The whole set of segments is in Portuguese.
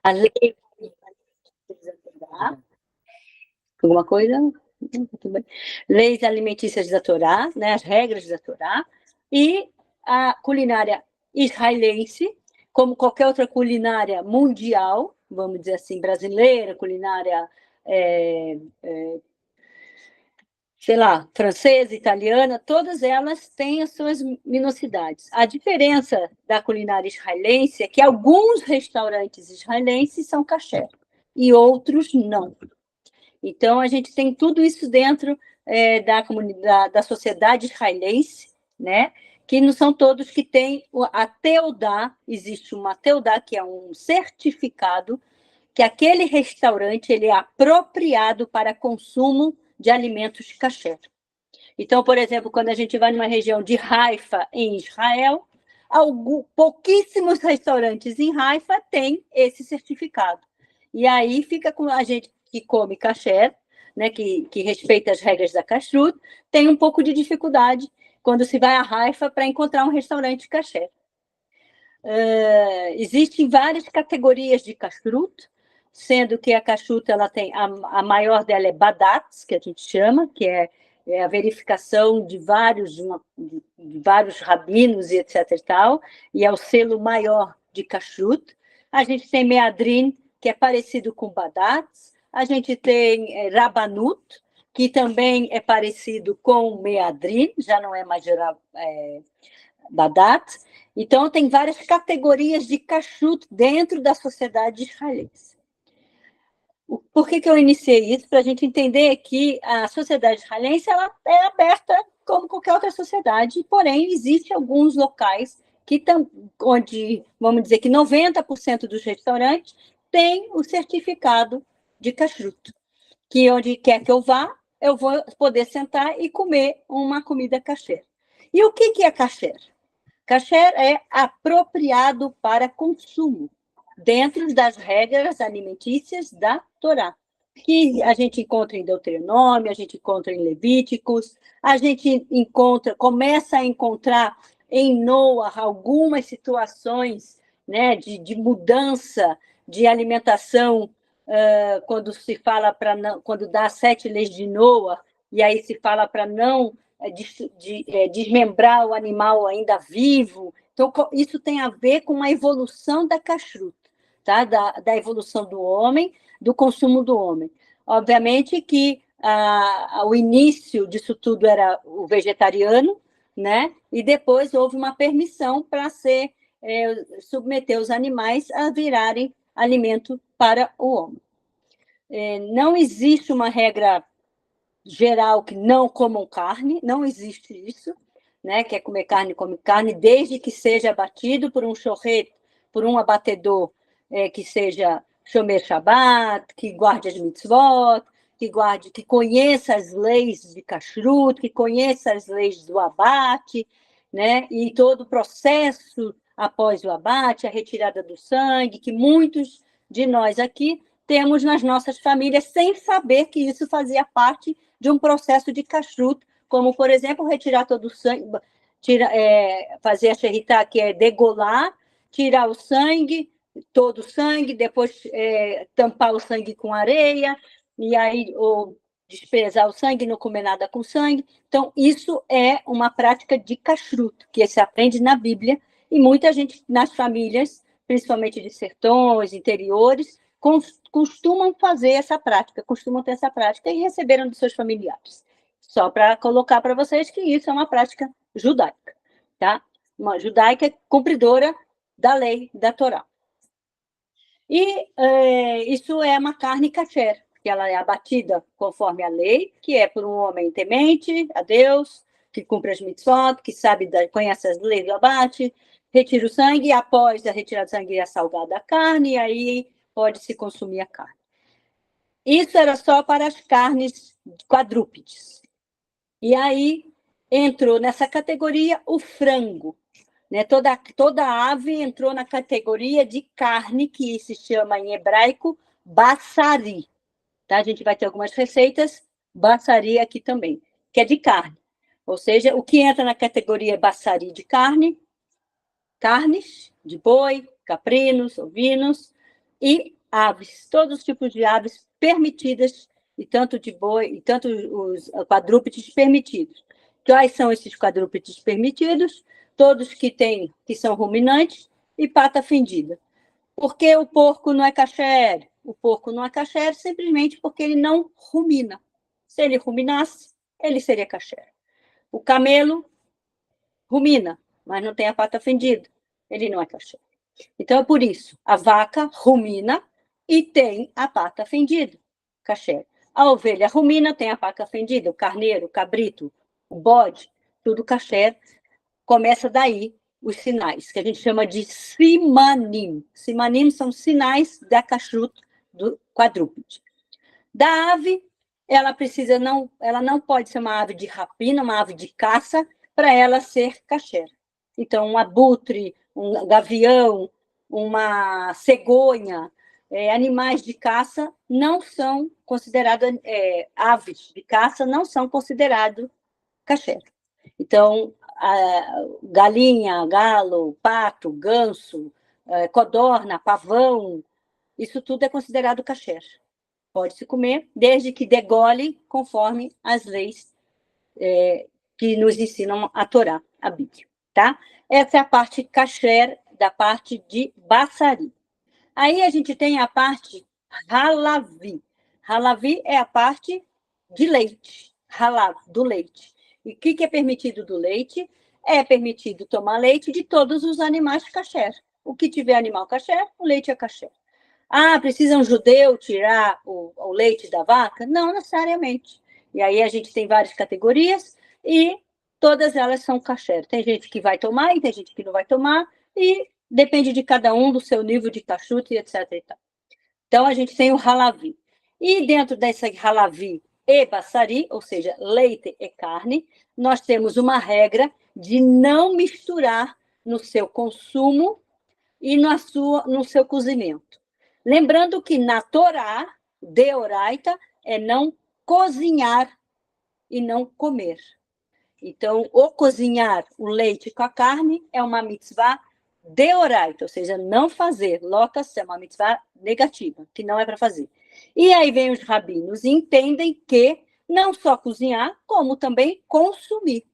A lei alguma coisa? Tudo bem. Leis alimentícias da Torá, né, as regras da Torá, e a culinária israelense, como qualquer outra culinária mundial, vamos dizer assim, brasileira, culinária, sei lá, francesa, italiana, todas elas têm as suas minuciosidades. A diferença da culinária israelense é que alguns restaurantes israelenses são kasher e outros não. Então, a gente tem tudo isso dentro da comunidade, da sociedade israelense, né? Que não são todos que têm a Teudá, existe uma Teudá, que é um certificado que aquele restaurante ele é apropriado para consumo de alimentos kasher. Então, por exemplo, quando a gente vai numa região de Haifa, em Israel, pouquíssimos restaurantes em Haifa têm esse certificado. E aí fica com a gente que come kasher, né, que respeita as regras da kashrut, tem um pouco de dificuldade quando se vai a Haifa para encontrar um restaurante kasher. Existem várias categorias de kashrut, sendo que a kashrut ela tem a maior dela é badatz, que a gente chama, que é a verificação de vários rabinos e etc e tal, e é o selo maior de kashrut. A gente tem meadrin, que é parecido com badatz. A gente tem rabanut, que também é parecido com meadrin, já não é mais badatz. Então, tem várias categorias de kashrut dentro da sociedade israelense. Por que eu iniciei isso? Para a gente entender que a sociedade israelense ela é aberta como qualquer outra sociedade, porém, existem alguns locais onde, vamos dizer que 90% dos restaurantes têm o certificado de kashrut, que onde quer que eu vá, eu vou poder sentar e comer uma comida kasher. E o que é kasher? Kasher é apropriado para consumo, dentro das regras alimentícias da Torá, que a gente encontra em Deuteronômio, a gente encontra em Levíticos, a gente começa a encontrar em Noah algumas situações, né, de mudança de alimentação, quando se fala quando dá 7 leis de Noah, e aí se fala para não desmembrar o animal ainda vivo. Então, isso tem a ver com a evolução da kashrut, tá? da evolução do homem, do consumo do homem. Obviamente que o início disso tudo era o vegetariano, né? E depois houve uma permissão para submeter os animais a virarem alimento para o homem. Não existe uma regra geral que não comam carne, não existe isso, né? Quer comer carne, come carne, desde que seja abatido por um chorreto, por um abatedor que seja shomer Shabbat, que guarde as mitzvot, que conheça as leis de kashrut, que conheça as leis do abate, né? E todo o processo após o abate, a retirada do sangue, que muitos de nós aqui temos nas nossas famílias sem saber que isso fazia parte de um processo de kashrut, como, por exemplo, retirar todo o sangue, fazer a shehitá, que é degolar, tirar o sangue, todo o sangue, depois tampar o sangue com areia, e aí ou desprezar o sangue, não comer nada com sangue. Então, isso é uma prática de kashrut, que se aprende na Bíblia, e muita gente nas famílias, principalmente de sertões, interiores, costumam fazer essa prática, costumam ter essa prática e receberam dos seus familiares. Só para colocar para vocês que isso é uma prática judaica, tá? Uma judaica cumpridora da lei da Torá. E isso é uma carne kasher, que ela é abatida conforme a lei, que é por um homem temente a Deus, que cumpre as mitzvot, que conhece as leis do abate, retira o sangue, e após a retirada do sangue é salgada a carne, e aí pode-se consumir a carne. Isso era só para as carnes quadrúpedes. E aí entrou nessa categoria o frango. Né? Toda ave entrou na categoria de carne, que se chama em hebraico bassari. Tá? A gente vai ter algumas receitas bassari aqui também, que é de carne. Ou seja, o que entra na categoria bassari de carne, carnes de boi, caprinos, ovinos, e aves, todos os tipos de aves permitidas, e tanto de boi, e tanto os quadrúpedes permitidos. Quais são esses quadrúpedes permitidos? Todos que são ruminantes e pata fendida. Por que o porco não é kasher? O porco não é kasher simplesmente porque ele não rumina. Se ele ruminasse, ele seria kasher. O camelo rumina, mas não tem a pata fendida. Ele não é kasher. Então, é por isso, a vaca rumina e tem a pata fendida, kasher. A ovelha rumina, tem a pata fendida, o carneiro, o cabrito, o bode, tudo kasher. Começa daí os sinais, que a gente chama de simanim. Simanim são sinais da kashrut do quadrúpede. Da ave, ela não pode ser uma ave de rapina, uma ave de caça, para ela ser kasher. Então, um abutre, um gavião, uma cegonha, animais de caça não são considerados, aves de caça não são considerados kasher. Então, galinha, galo, pato, ganso, codorna, pavão, isso tudo é considerado kasher. Pode-se comer, desde que degole conforme as leis que nos ensinam a Torá, a Bíblia. Tá? Essa é a parte kasher da parte de Bassari. Aí a gente tem a parte halavi. Halavi é a parte de leite, halav, do leite. E o que é permitido do leite? É permitido tomar leite de todos os animais kasher. O que tiver animal kasher, o leite é kasher. Ah, precisa um judeu tirar o leite da vaca? Não necessariamente. E aí a gente tem várias categorias e todas elas são kasher. Tem gente que vai tomar e tem gente que não vai tomar, e depende de cada um, do seu nível de kashrut e etc. E tal. Então, a gente tem o halavi. E dentro desse halavi e bassari, ou seja, leite e carne, nós temos uma regra de não misturar no seu consumo e no seu cozimento. Lembrando que na Torá, deoraita, é não cozinhar e não comer. Então, o cozinhar o leite com a carne é uma mitzvah deoraita, ou seja, não fazer. Lotas é uma mitzvah negativa, que não é para fazer. E aí vem os rabinos e entendem que não só cozinhar, como também consumir.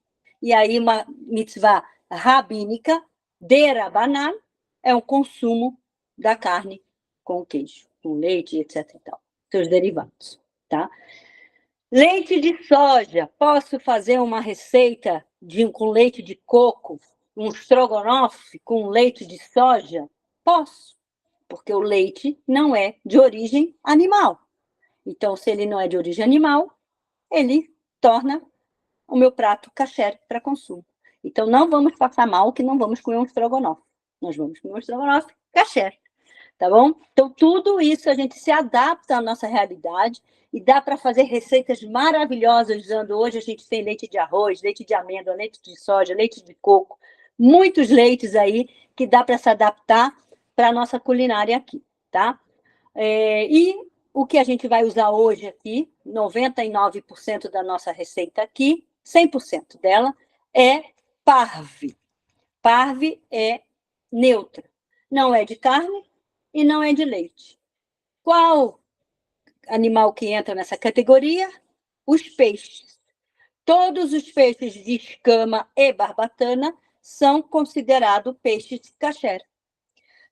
E aí uma mitzvah rabínica, derabanan, é o consumo da carne com queijo, com leite, etc. E tal, seus derivados, tá? Leite de soja. Posso fazer uma receita com leite de coco, um estrogonofe com leite de soja? Posso, porque o leite não é de origem animal. Então, se ele não é de origem animal, ele torna o meu prato kasher para consumo. Então, não vamos passar mal que não vamos comer um estrogonofe. Nós vamos comer um estrogonofe kasher. Tá bom? Então, tudo isso a gente se adapta à nossa realidade e dá para fazer receitas maravilhosas usando. Hoje a gente tem leite de arroz, leite de amêndoa, leite de soja, leite de coco, muitos leites aí que dá para se adaptar para a nossa culinária aqui, tá? E o que a gente vai usar hoje aqui, 99% da nossa receita aqui, 100% dela, é parve. Parve é neutra. Não é de carne e não é de leite. Qual animal que entra nessa categoria? Os peixes. Todos os peixes de escama e barbatana são considerados peixes kasher.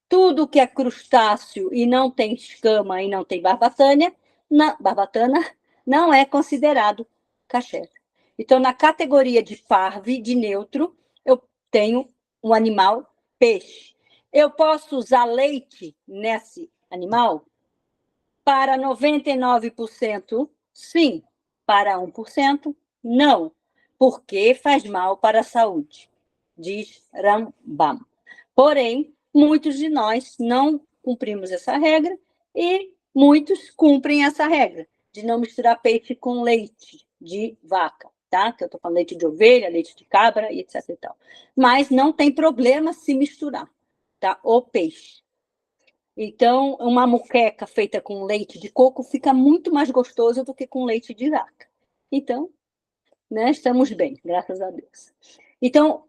Tudo que é crustáceo e não tem escama e não tem barbatana não é considerado kasher. Então, na categoria de parve, de neutro, eu tenho um animal peixe. Eu posso usar leite nesse animal? Para 99%, sim. Para 1%, não. Porque faz mal para a saúde, diz Rambam. Porém, muitos de nós não cumprimos essa regra e muitos cumprem essa regra de não misturar peixe com leite de vaca, tá? Que eu estou falando leite de ovelha, leite de cabra e etc. E tal. Mas não tem problema se misturar, tá? O peixe. Então, uma moqueca feita com leite de coco fica muito mais gostoso do que com leite de vaca. Então, né, estamos bem, graças a Deus. Então,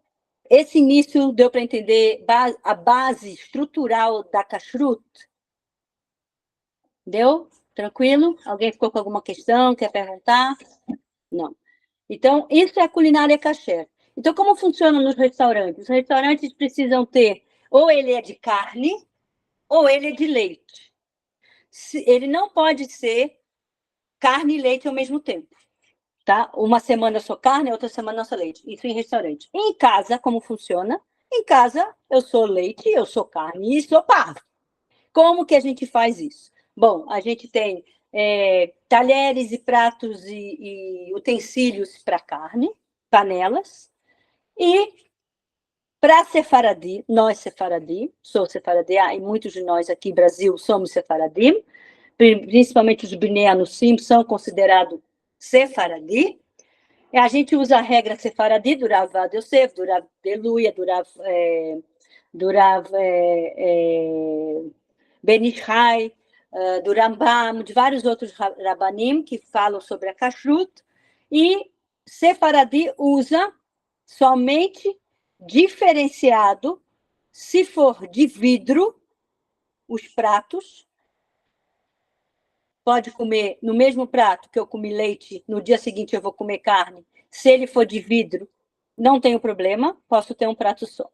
esse início deu para entender a base estrutural da kashrut? Deu? Tranquilo? Alguém ficou com alguma questão? Quer perguntar? Não. Então, isso é a culinária kasher. Então, como funciona nos restaurantes? Os restaurantes precisam ter, ou ele é de carne, ou ele é de leite. Ele não pode ser carne e leite ao mesmo tempo. Tá? Uma semana eu sou carne, outra semana eu sou leite. Isso em restaurante. Em casa, como funciona? Em casa, eu sou leite, eu sou carne e sou pardo. Como que a gente faz isso? Bom, a gente tem talheres e pratos e utensílios para carne, panelas, e para sefaradi, nós sefaradi, sou sefaradi, e muitos de nós aqui no Brasil somos sefaradim, principalmente os Bnei Anusim são considerados sefaradi. A gente usa a regra sefaradi do Rav Yosef, do Rav Deluia, do Rav Ben Ishai, do Rambam, de vários outros rabanim que falam sobre a kashrut, e sefaradi usa somente diferenciado, se for de vidro, os pratos, pode comer no mesmo prato que eu comi leite, no dia seguinte eu vou comer carne, se ele for de vidro, não tenho problema, posso ter um prato só.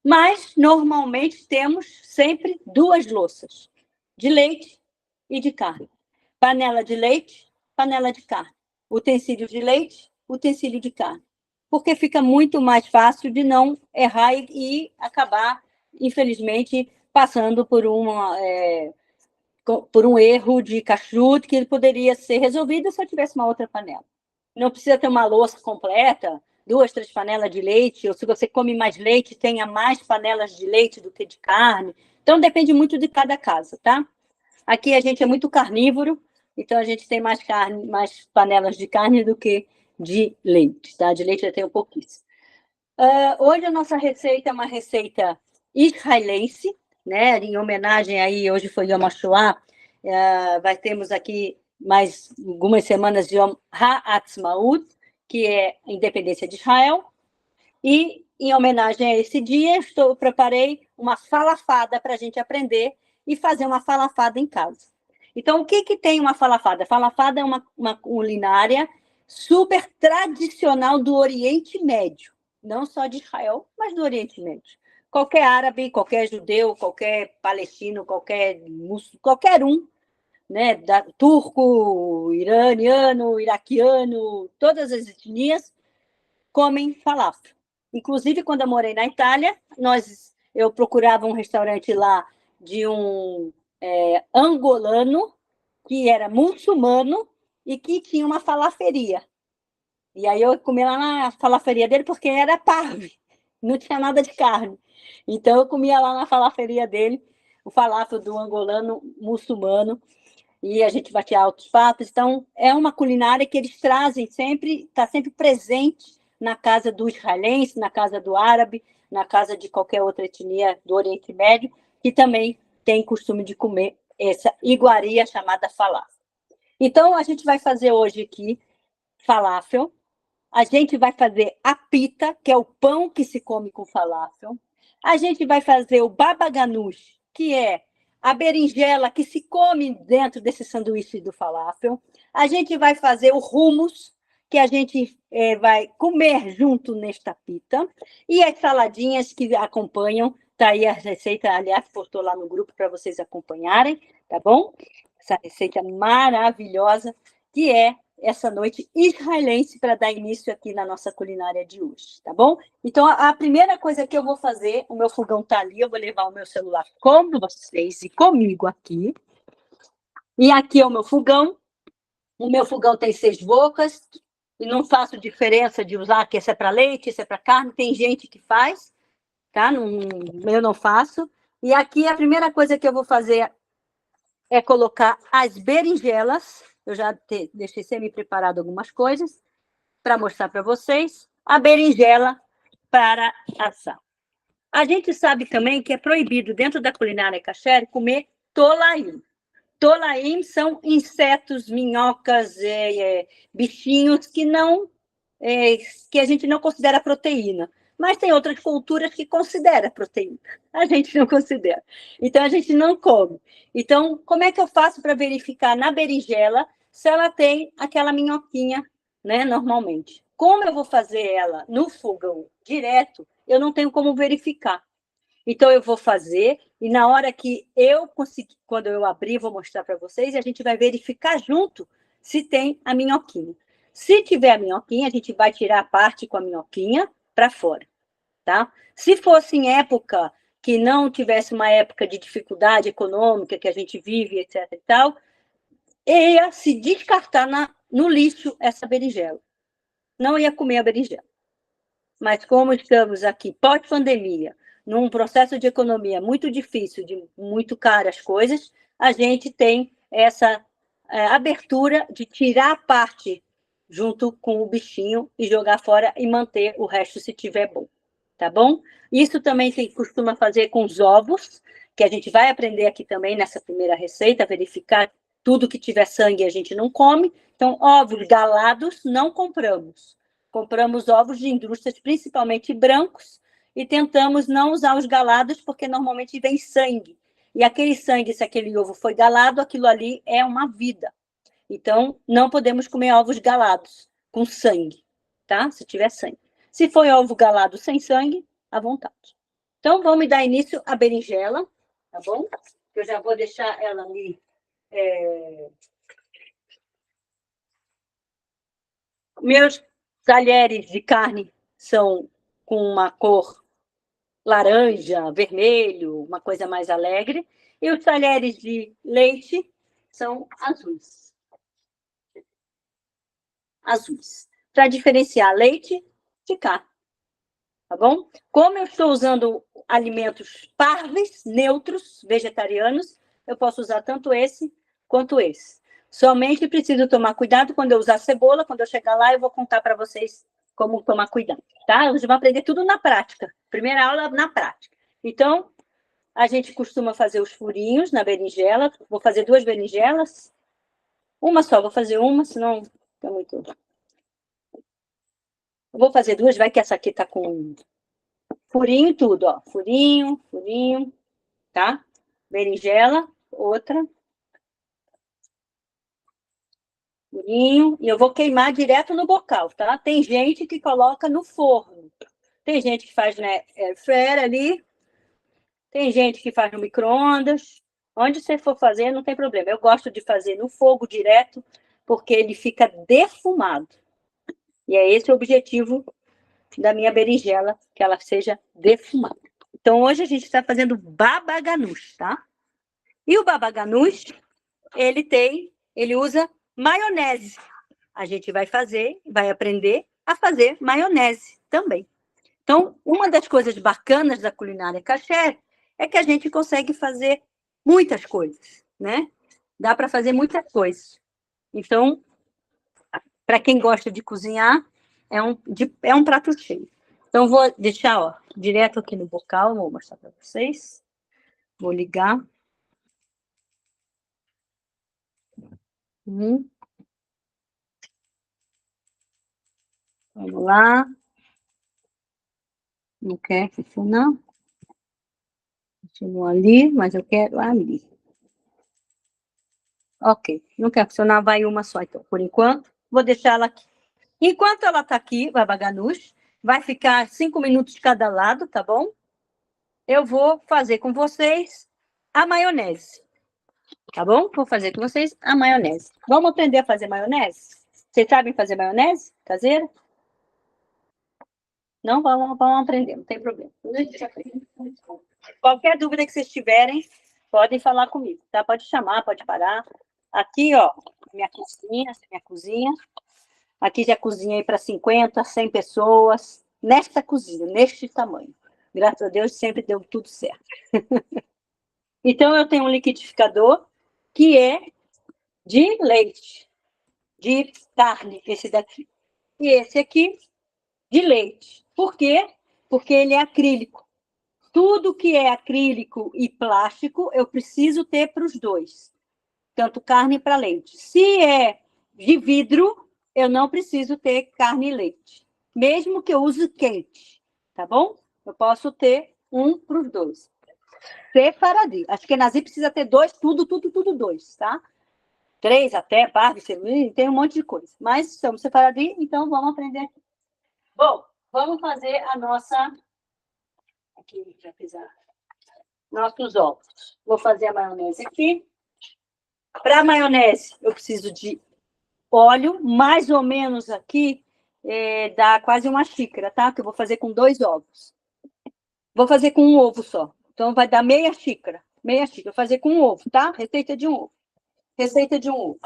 Mas, normalmente, temos sempre 2 louças, de leite e de carne. Panela de leite, panela de carne. Utensílio de leite, utensílio de carne. Porque fica muito mais fácil de não errar e acabar, infelizmente, passando por um erro de kashrut que poderia ser resolvido se eu tivesse uma outra panela. Não precisa ter uma louça completa, 2, 3 panelas de leite, ou se você come mais leite, tenha mais panelas de leite do que de carne. Então, depende muito de cada casa, tá? Aqui a gente é muito carnívoro, então a gente tem mais panelas de carne do que de leite, tá? De leite já tem um pouquíssimo. Hoje a nossa receita é uma receita israelense, né? Em homenagem aí, hoje foi Yom HaShoah, temos aqui mais algumas semanas de Yom HaAtzmaut, que é a independência de Israel, e em homenagem a esse dia, preparei uma falafada para a gente aprender e fazer uma falafada em casa. Então, o que tem uma falafada? Falafada é uma culinária super tradicional do Oriente Médio, não só de Israel, mas do Oriente Médio. Qualquer árabe, qualquer judeu, qualquer palestino, qualquer um, né, turco, iraniano, iraquiano, todas as etnias comem falafel. Inclusive, quando eu morei na Itália, eu procurava um restaurante lá de um angolano, que era muçulmano e que tinha uma falaferia. E aí eu comia lá na falaferia dele porque era parve, não tinha nada de carne. Então eu comia lá na falaferia dele, o falafel do angolano muçulmano, e a gente batia altos papos. Então, é uma culinária que eles trazem sempre, está sempre presente na casa do israelense, na casa do árabe, na casa de qualquer outra etnia do Oriente Médio, que também tem costume de comer essa iguaria chamada falafel. Então, a gente vai fazer hoje aqui falafel, a gente vai fazer a pita, que é o pão que se come com falafel, a gente vai fazer o baba ganoush, que é a berinjela que se come dentro desse sanduíche do falafel, a gente vai fazer o hummus, que a gente vai comer junto nesta pita, e as saladinhas que acompanham, tá aí a receita, aliás, postou lá no grupo para vocês acompanharem, tá bom? Essa receita maravilhosa, que é essa noite israelense para dar início aqui na nossa culinária de hoje, tá bom? Então, a primeira coisa que eu vou fazer, o meu fogão tá ali, eu vou levar o meu celular com vocês e comigo aqui. E aqui é o meu fogão tem 6 bocas, e não faço diferença de usar que esse é para leite, esse é para carne, tem gente que faz, tá? Eu não faço. E aqui a primeira coisa que eu vou fazer é colocar as berinjelas. Eu já deixei semi-preparado algumas coisas para mostrar para vocês. A berinjela para assar. A gente sabe também que é proibido, dentro da culinária kasher, comer tolaim. Tolaim são insetos, minhocas, bichinhos que a gente não considera proteína. Mas tem outras culturas que consideram proteína. A gente não considera. Então, a gente não come. Então, como é que eu faço para verificar na berinjela se ela tem aquela minhoquinha, né, normalmente? Como eu vou fazer ela no fogão direto, eu não tenho como verificar. Então, eu vou fazer, e na hora que eu conseguir, quando eu abrir, vou mostrar para vocês, e a gente vai verificar junto se tem a minhoquinha. Se tiver a minhoquinha, a gente vai tirar a parte com a minhoquinha para fora, tá? Se fosse em época que não tivesse uma época de dificuldade econômica que a gente vive, etc e tal, ia se descartar no lixo essa berinjela. Não ia comer a berinjela. Mas como estamos aqui pós-pandemia, num processo de economia muito difícil, de muito caro as coisas, a gente tem essa abertura de tirar a parte junto com o bichinho e jogar fora e manter o resto se tiver bom, tá bom? Isso também se costuma fazer com os ovos, que a gente vai aprender aqui também nessa primeira receita, verificar tudo que tiver sangue a gente não come. Então, ovos galados não compramos. Compramos ovos de indústrias, principalmente brancos, e tentamos não usar os galados, porque normalmente vem sangue. E aquele sangue, se aquele ovo foi galado, aquilo ali é uma vida. Então, não podemos comer ovos galados com sangue, tá? Se tiver sangue. Se for ovo galado sem sangue, à vontade. Então, vamos dar início à berinjela, tá bom? Eu já vou deixar ela ali. Meus talheres de carne são com uma cor laranja, vermelho, uma coisa mais alegre. E os talheres de leite são azuis. Azuis. Para diferenciar leite de carne. Tá bom? Como eu estou usando alimentos parves, neutros, vegetarianos, eu posso usar tanto esse quanto esse. Somente preciso tomar cuidado quando eu usar cebola. Quando eu chegar lá, eu vou contar para vocês como tomar cuidado, tá? Vocês vão aprender tudo na prática. Primeira aula na prática. Então, a gente costuma fazer os furinhos na berinjela. Vou fazer 2 berinjelas. Uma só, vou fazer uma, senão fica muito... Eu vou fazer 2, vai que essa aqui tá com furinho tudo, ó. Furinho, furinho, tá? Berinjela, outra. Furinho. E eu vou queimar direto no bocal, tá? Tem gente que coloca no forno. Tem gente que faz, né, air fryer ali. Tem gente que faz no micro-ondas. Onde você for fazer, não tem problema. Eu gosto de fazer no fogo direto, porque ele fica defumado. E é esse o objetivo da minha berinjela, que ela seja defumada. Então, hoje a gente está fazendo baba ganoush, tá? E o baba ganoush, ele usa maionese. A gente vai aprender a fazer maionese também. Então, uma das coisas bacanas da culinária kasher é que a gente consegue fazer muitas coisas, né? Dá para fazer muitas coisas. Então, para quem gosta de cozinhar, é um prato cheio. Então, vou deixar, ó, direto aqui no bocal, vou mostrar para vocês. Vou ligar. Vamos lá. Não quer funcionar. Continua ali, mas eu quero ali. Ok, não quer funcionar, vai uma só, então, por enquanto. Vou deixar ela aqui. Enquanto ela está aqui, baba ganoush, vai ficar 5 minutos de cada lado, tá bom? Eu vou fazer com vocês a maionese, tá bom? Vou fazer com vocês a maionese. Vamos aprender a fazer maionese? Vocês sabem fazer maionese caseira? Não, vamos aprender, não tem problema. Qualquer dúvida que vocês tiverem, podem falar comigo, tá? Pode chamar, pode parar. Aqui, ó, minha cozinha. Aqui já cozinhei para 50, 100 pessoas, nesta cozinha, neste tamanho. Graças a Deus, sempre deu tudo certo. Então, eu tenho um liquidificador que é de leite, de carne, esse daqui. E esse aqui, de leite. Por quê? Porque ele é acrílico. Tudo que é acrílico e plástico, eu preciso ter para os dois. Tanto carne para leite. Se é de vidro, eu não preciso ter carne e leite. Mesmo que eu use quente. tá bom? Eu posso ter um para os dois. Sefaradi. Ashkenazi precisa ter dois, tudo dois, tá? 3 até, parve, tem um monte de coisa. Mas estamos sefaradi, então vamos aprender aqui. Bom, vamos fazer a nossa... Aqui, já fiz nossos ovos. Vou fazer a maionese aqui. Para a maionese, eu preciso de óleo, mais ou menos aqui, dá quase uma xícara, tá? Que eu vou fazer com 2 ovos. Vou fazer com um ovo só. Então, vai dar meia xícara. Meia xícara. Vou fazer com um ovo, tá? Receita de um ovo. Receita de um ovo.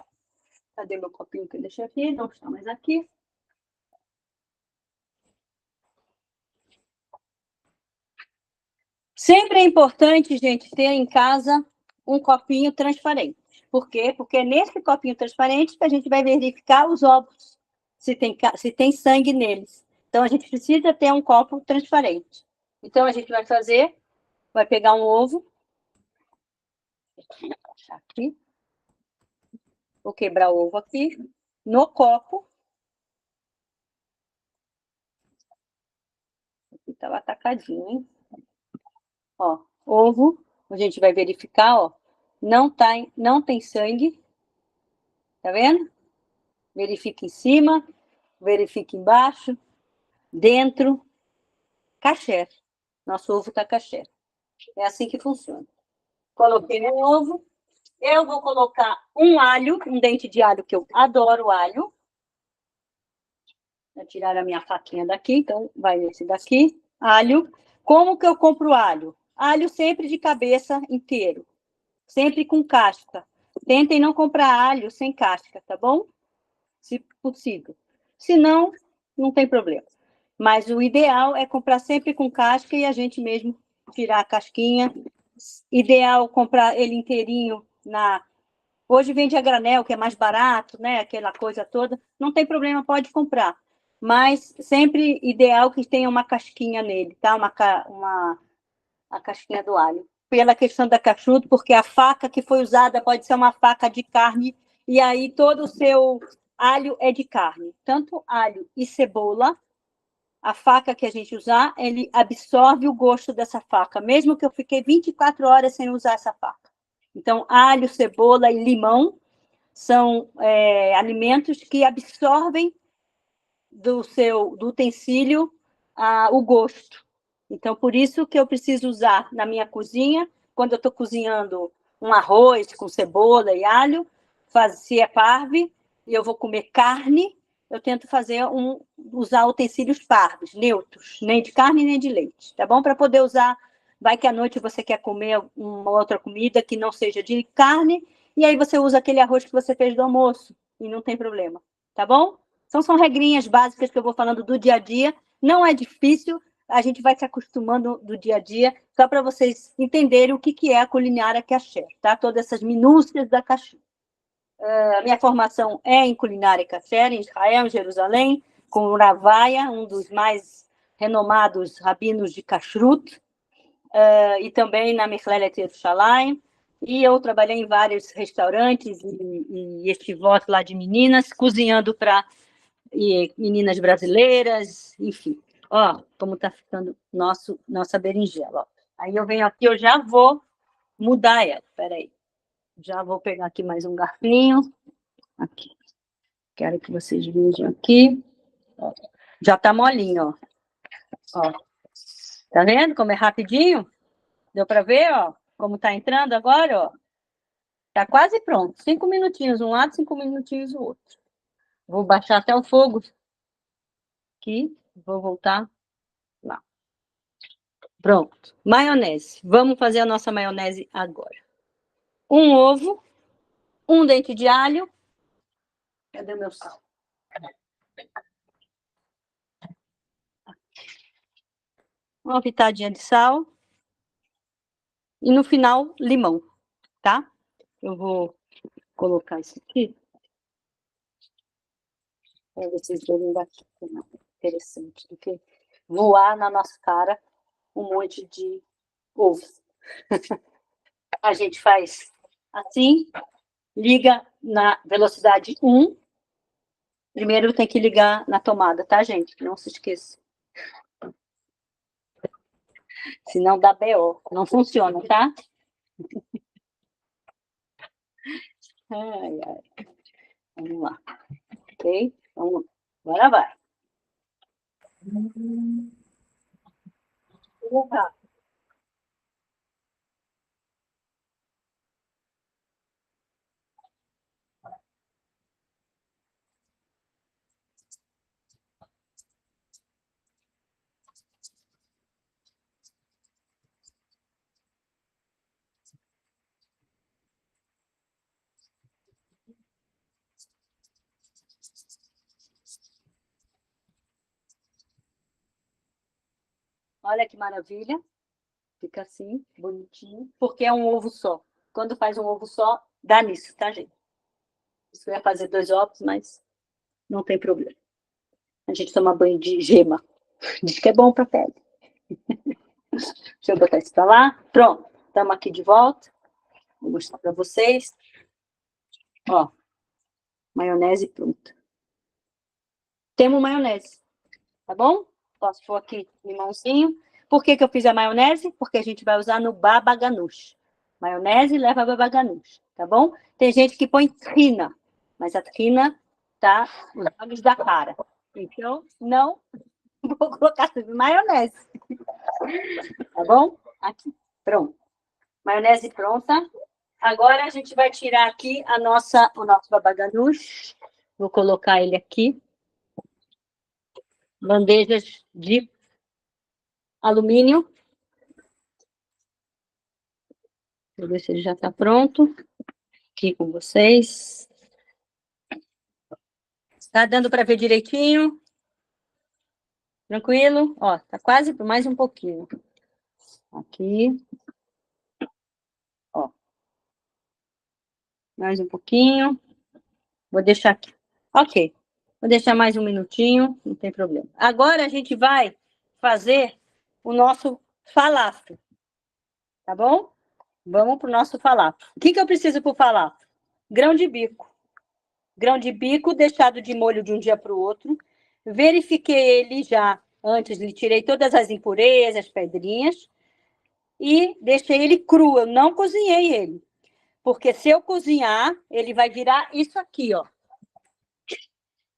Cadê meu copinho que eu deixei aqui? Não está mais aqui. Sempre é importante, gente, ter em casa um copinho transparente. Por quê? Porque é nesse copinho transparente que a gente vai verificar os ovos, se tem sangue neles. Então, a gente precisa ter um copo transparente. Então, a gente vai pegar um ovo. Vou achar aqui. Vou quebrar o ovo aqui. No copo. Aqui estava atacadinho, hein? Ó, ovo. A gente vai verificar, ó. Não tem sangue. Tá vendo? Verifica em cima, verifica embaixo, dentro. Kasher. Nosso ovo está kasher. É assim que funciona. Coloquei o ovo. Eu vou colocar um alho, um dente de alho, que eu adoro alho. Vou tirar a minha faquinha daqui, então vai esse daqui. Alho. Como que eu compro alho? Alho sempre de cabeça inteiro. Sempre com casca. Tentem não comprar alho sem casca, tá bom? Se possível. Se não, não tem problema. Mas o ideal é comprar sempre com casca e a gente mesmo tirar a casquinha. Ideal comprar ele inteirinho na... Hoje vende a granel, que é mais barato, né? Aquela coisa toda. Não tem problema, pode comprar. Mas sempre ideal que tenha uma casquinha nele, tá? A casquinha do alho. Pela questão da cachudo, porque a faca que foi usada pode ser uma faca de carne, e aí todo o seu alho é de carne. Tanto alho e cebola, a faca que a gente usar, ele absorve o gosto dessa faca, mesmo que eu fiquei 24 horas sem usar essa faca. Então, alho, cebola e limão são alimentos que absorvem do utensílio o gosto. Então, por isso que eu preciso usar na minha cozinha, quando eu estou cozinhando um arroz com cebola e alho, se é parve, e eu vou comer carne, eu tento usar utensílios parvos, neutros, nem de carne nem de leite, tá bom? Para poder usar, vai que à noite você quer comer uma outra comida que não seja de carne, e aí você usa aquele arroz que você fez do almoço, e não tem problema, tá bom? Então, são regrinhas básicas que eu vou falando do dia a dia, não é difícil, a gente vai se acostumando do dia a dia, só para vocês entenderem o que é a culinária kasher, tá? Todas essas minúcias da kasher. A minha formação é em culinária kasher, em Israel, em Jerusalém, com o Ravaya, um dos mais renomados rabinos de kashrut, e também na Mechlelet Yerushalayim, e eu trabalhei em vários restaurantes e estivós lá de meninas, cozinhando para meninas brasileiras, enfim. Ó, como está ficando nossa berinjela. Ó. Aí eu venho aqui, eu já vou mudar ela. Espera aí. Já vou pegar aqui mais um garfinho. Aqui. Quero que vocês vejam aqui. Ó. Já está molinho, ó. Tá vendo como é rapidinho? Deu para ver, ó? Como está entrando agora, ó? Tá quase pronto. 5 minutinhos um lado, 5 minutinhos o outro. Vou baixar até o fogo aqui. Vou voltar lá. Pronto. Maionese. Vamos fazer a nossa maionese agora. Um ovo, um dente de alho. Cadê o meu sal? Uma pitadinha de sal. E no final, limão, tá? Eu vou colocar isso aqui. Para vocês verem daqui. Interessante. Do que voar na nossa cara um monte de ovo. A gente faz assim, liga na velocidade 1. Primeiro tem que ligar na tomada, tá, gente? Não se esqueça. Senão dá BO. Não funciona, tá? Ai, ai. Vamos lá. Ok? Vamos. Agora vai. Olha que maravilha. Fica assim, bonitinho, porque é um ovo só. Quando faz um ovo só, dá nisso, tá, gente? Isso eu ia fazer 2 ovos, mas não tem problema. A gente toma banho de gema. Diz que é bom pra pele. Deixa eu botar isso pra lá. Pronto, estamos aqui de volta. Vou mostrar pra vocês. Ó, maionese pronta. Temos maionese, tá bom? Posso pôr aqui limãozinho. Por que que eu fiz a maionese? Porque a gente vai usar no baba ganoush. Maionese leva baba ganoush, tá bom? Tem gente que põe trina, mas a trina tá nos olhos da cara. Então, não vou colocar maionese, tá bom? Aqui, pronto. Maionese pronta. Agora a gente vai tirar aqui o nosso baba ganoush. Vou colocar ele aqui. Bandejas de alumínio. Deixa eu ver se ele já está pronto. Aqui com vocês. Está dando para ver direitinho? Tranquilo? Ó, tá quase mais um pouquinho. Aqui. Ó. Mais um pouquinho. Vou deixar aqui. Ok. Vou deixar mais um minutinho, não tem problema. Agora a gente vai fazer o nosso falafel. Tá bom? Vamos para o nosso falafel. O que eu preciso para o falafel? Grão de bico. Grão de bico deixado de molho de um dia para o outro. Verifiquei ele já antes, lhe tirei todas as impurezas, pedrinhas, e deixei ele cru. Eu não cozinhei ele, porque se eu cozinhar, ele vai virar isso aqui, ó.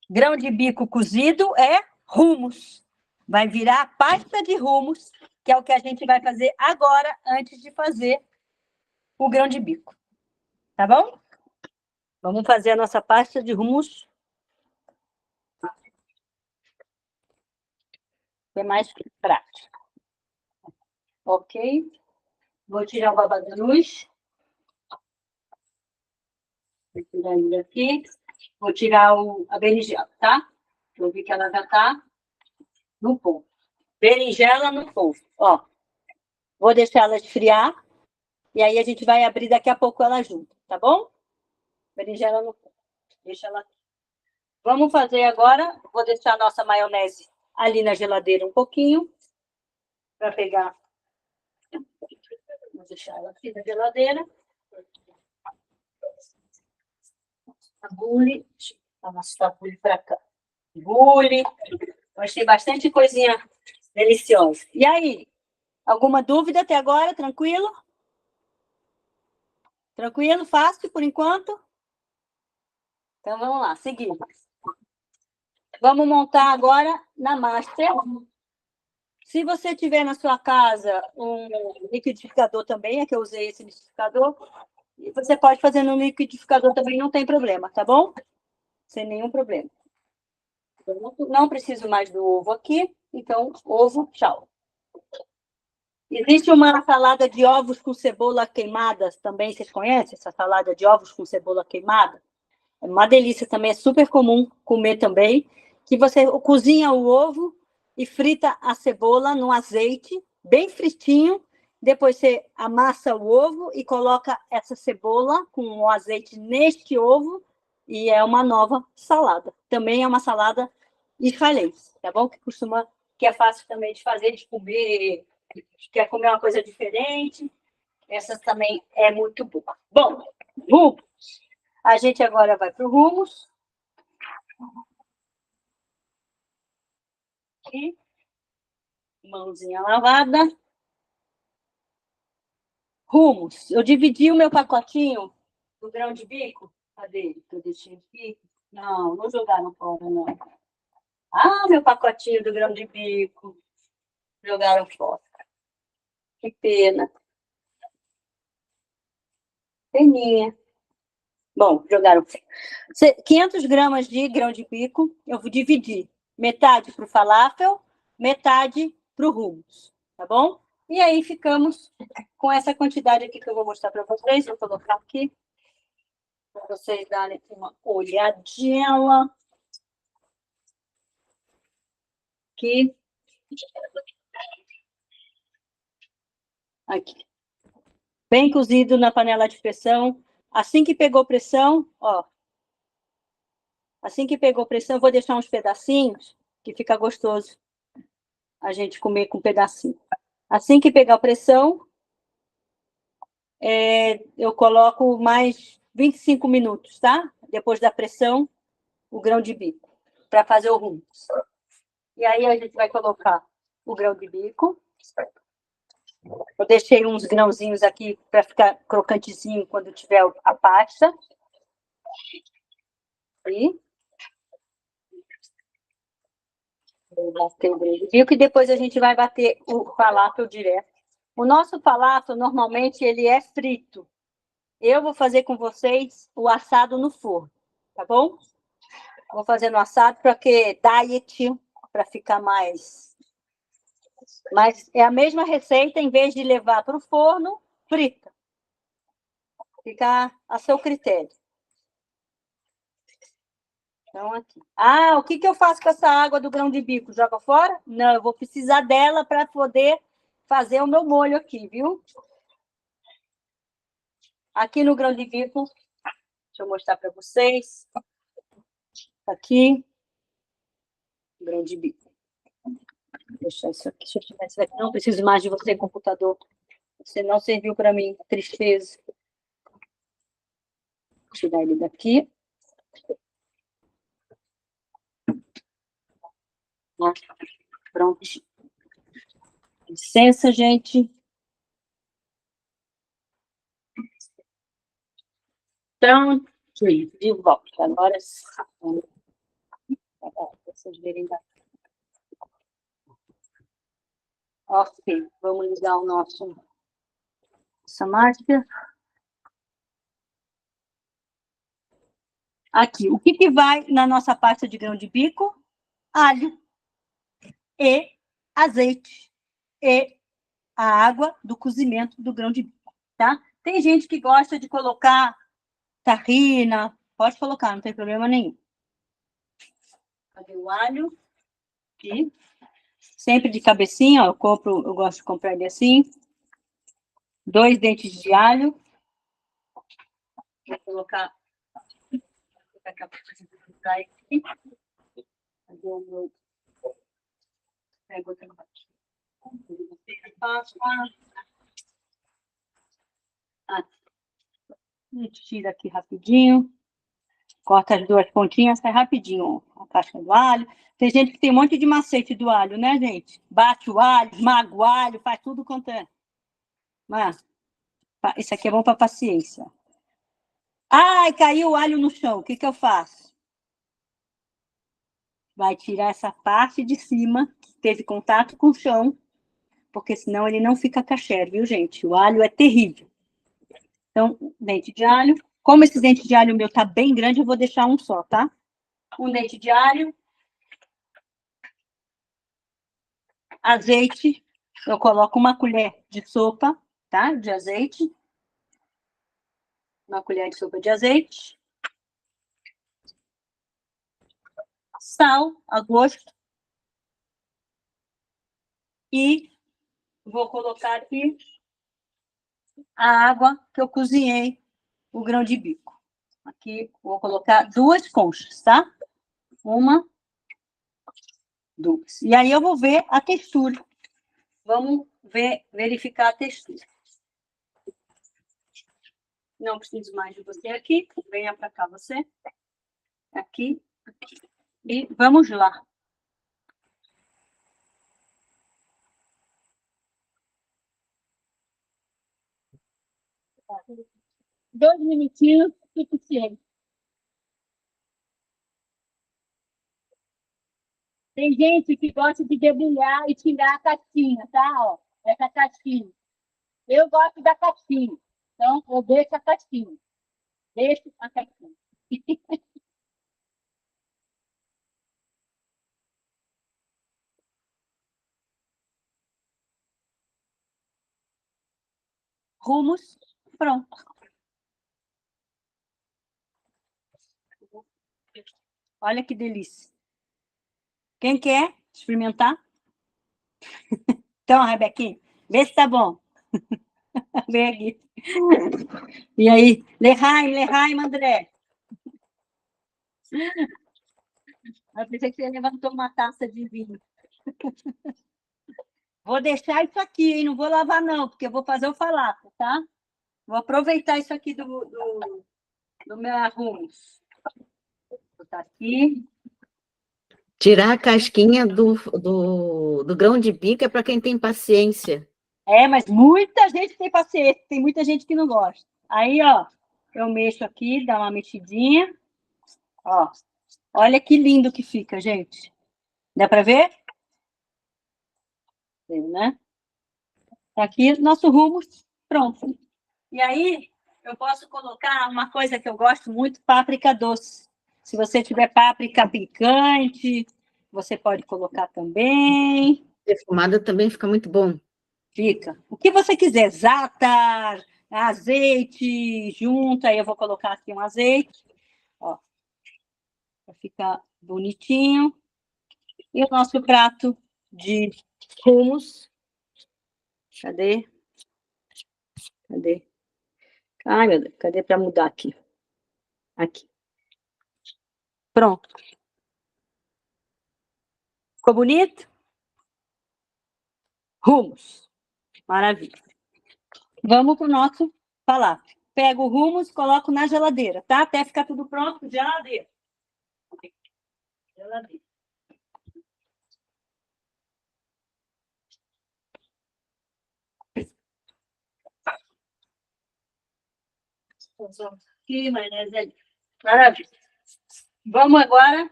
Grão de bico cozido é hummus. Vai virar pasta de hummus, que é o que a gente vai fazer agora, antes de fazer o grão de bico. Tá bom? Vamos fazer a nossa pasta de hummus. É mais prático. Ok? Vou tirar o baba ganoush. Vou tirar ele aqui. Vou tirar a berinjela, tá? Eu vi que ela já tá no ponto. Berinjela no ponto. Ó, vou deixar ela esfriar. E aí a gente vai abrir daqui a pouco ela junto, tá bom? Berinjela no ponto. Deixa ela aqui. Vamos fazer agora. Vou deixar a nossa maionese ali na geladeira um pouquinho. Para pegar. Vou deixar ela aqui na geladeira. Tabule. Deixa eu botar nosso tabule para cá. Bule. Hoje tem bastante coisinha deliciosa. E aí? Alguma dúvida até agora? Tranquilo? Tranquilo? Fácil por enquanto? Então vamos lá, seguimos. Vamos montar agora na master. Se você tiver na sua casa um liquidificador também, é que eu usei esse liquidificador, você pode fazer no liquidificador também, não tem problema, tá bom? Sem nenhum problema. Não preciso mais do ovo aqui, então ovo, tchau. Existe uma salada de ovos com cebola queimada também, vocês conhecem essa salada de ovos com cebola queimada? É uma delícia também, é super comum comer também, que você cozinha o ovo e frita a cebola no azeite, bem fritinho, depois você amassa o ovo e coloca essa cebola com o azeite neste ovo e é uma nova salada. Também é uma salada israelense, tá bom? Que é fácil também de fazer, de comer, quer comer uma coisa diferente, essa também é muito boa. Bom, a gente agora vai para o hummus. Aqui. Mãozinha lavada. Hummus. Eu dividi o meu pacotinho do grão de bico. Cadê ele? Que eu deixei aqui. Não, não jogaram fora, não. Ah, meu pacotinho do grão de bico. Jogaram fora. Que pena. Peninha. Bom, jogaram fora. 500 gramas de grão de bico, eu vou dividir. Metade para o falafel, metade para o hummus. Tá bom? E aí ficamos com essa quantidade aqui que eu vou mostrar para vocês. Vou colocar aqui para vocês darem uma olhadinha. Aqui. Aqui. Bem cozido na panela de pressão. Assim que pegou pressão, ó. Assim que pegou pressão, eu vou deixar uns pedacinhos, que fica gostoso a gente comer com pedacinho. Assim que pegar pressão, eu coloco mais 25 minutos, tá? Depois da pressão, o grão de bico, para fazer o hummus. E aí a gente vai colocar o grão de bico. Eu deixei uns grãozinhos aqui para ficar crocantezinho quando tiver a pasta. E vou bater o grão de bico e depois a gente vai bater o falafel direto. O nosso falafel, normalmente, ele é frito. Eu vou fazer com vocês o assado no forno, tá bom? Vou fazer no assado porque diet, para ficar mais... Mas é a mesma receita, em vez de levar para o forno, frita. Fica a seu critério. Então, aqui. Ah, o que eu faço com essa água do grão de bico? Joga fora? Não, eu vou precisar dela para poder fazer o meu molho aqui, viu? Aqui no grão de bico, deixa eu mostrar para vocês. Aqui, grão de bico. Vou deixar isso aqui. Se eu tivesse isso aqui, não preciso mais de você, computador. Você não serviu para mim. Tristeza. Vou tirar ele daqui. Pronto. Licença, gente. Pronto. De volta. Agora sim. Vocês verem daqui. Ok. Vamos ligar o nosso... Essa máquina. Aqui. O que vai na nossa pasta de grão de bico? Alho e azeite e a água do cozimento do grão de bico, tá? Tem gente que gosta de colocar tahina, pode colocar, não tem problema nenhum. Cadê o alho? Aqui. Sempre de cabecinha, ó, eu gosto de comprar ele assim. 2 dentes de alho. Vou colocar aqui. Cadê o meu... Pego outra parte. A gente tira aqui rapidinho. Corta as 2 pontinhas, sai rapidinho, ó, a casca do alho. Tem gente que tem um monte de macete do alho, né, gente? Bate o alho, esmaga o alho, faz tudo quanto é. Mas, isso aqui é bom para paciência. Ai, caiu o alho no chão, o que eu faço? Vai tirar essa parte de cima, que teve contato com o chão, porque senão ele não fica caché, viu, gente? O alho é terrível. Então, dente de alho. Como esse dente de alho meu tá bem grande, eu vou deixar um só, tá? Um dente de alho. Azeite. Eu coloco uma colher de sopa, tá? De azeite. Uma colher de sopa de azeite. Sal a gosto. E vou colocar aqui a água que eu cozinhei o grão de bico. Aqui vou colocar 2 conchas, tá? 1, 2. E aí eu vou ver a textura. Vamos verificar a textura. Não preciso mais de você aqui. Venha para cá você. Aqui. E vamos lá. 2 minutinhos, suficiente. Tem gente que gosta de debulhar e tirar a casquinha, tá? Ó, essa casquinha. Eu gosto da casquinha. Então, eu deixo a casquinha. Deixo a casquinha. Rumos, pronto. Olha que delícia. Quem quer experimentar? Então, Rebequinha, vê se tá bom. Vem aqui. E aí? Lehaim, André. Eu pensei que você levantou uma taça de vinho. Vou deixar isso aqui, hein? Não vou lavar, não, porque eu vou fazer o falafel, tá? Vou aproveitar isso aqui do meu arrumo. Vou botar aqui. Tirar a casquinha do grão de bico é para quem tem paciência. Mas muita gente tem paciência, tem muita gente que não gosta. Aí, ó, eu mexo aqui, dá uma mexidinha. Ó, olha que lindo que fica, gente. Dá para ver? Sim, né? Tá aqui nosso rumo pronto. E aí, eu posso colocar uma coisa que eu gosto muito, páprica doce. Se você tiver páprica picante, você pode colocar também. Defumada também fica muito bom. Fica. O que você quiser, za'atar, azeite, junto, aí eu vou colocar aqui um azeite, ó, para ficar bonitinho. E o nosso prato de hummus. Cadê? Cadê? Ai, meu Deus, cadê para mudar aqui? Aqui. Pronto. Ficou bonito? Hummus. Maravilha. Vamos para o nosso falafel. Pego o hummus, coloco na geladeira, tá? Até ficar tudo pronto, geladeira. Geladeira. Aqui, maionese ali. Maravilha. Vamos agora.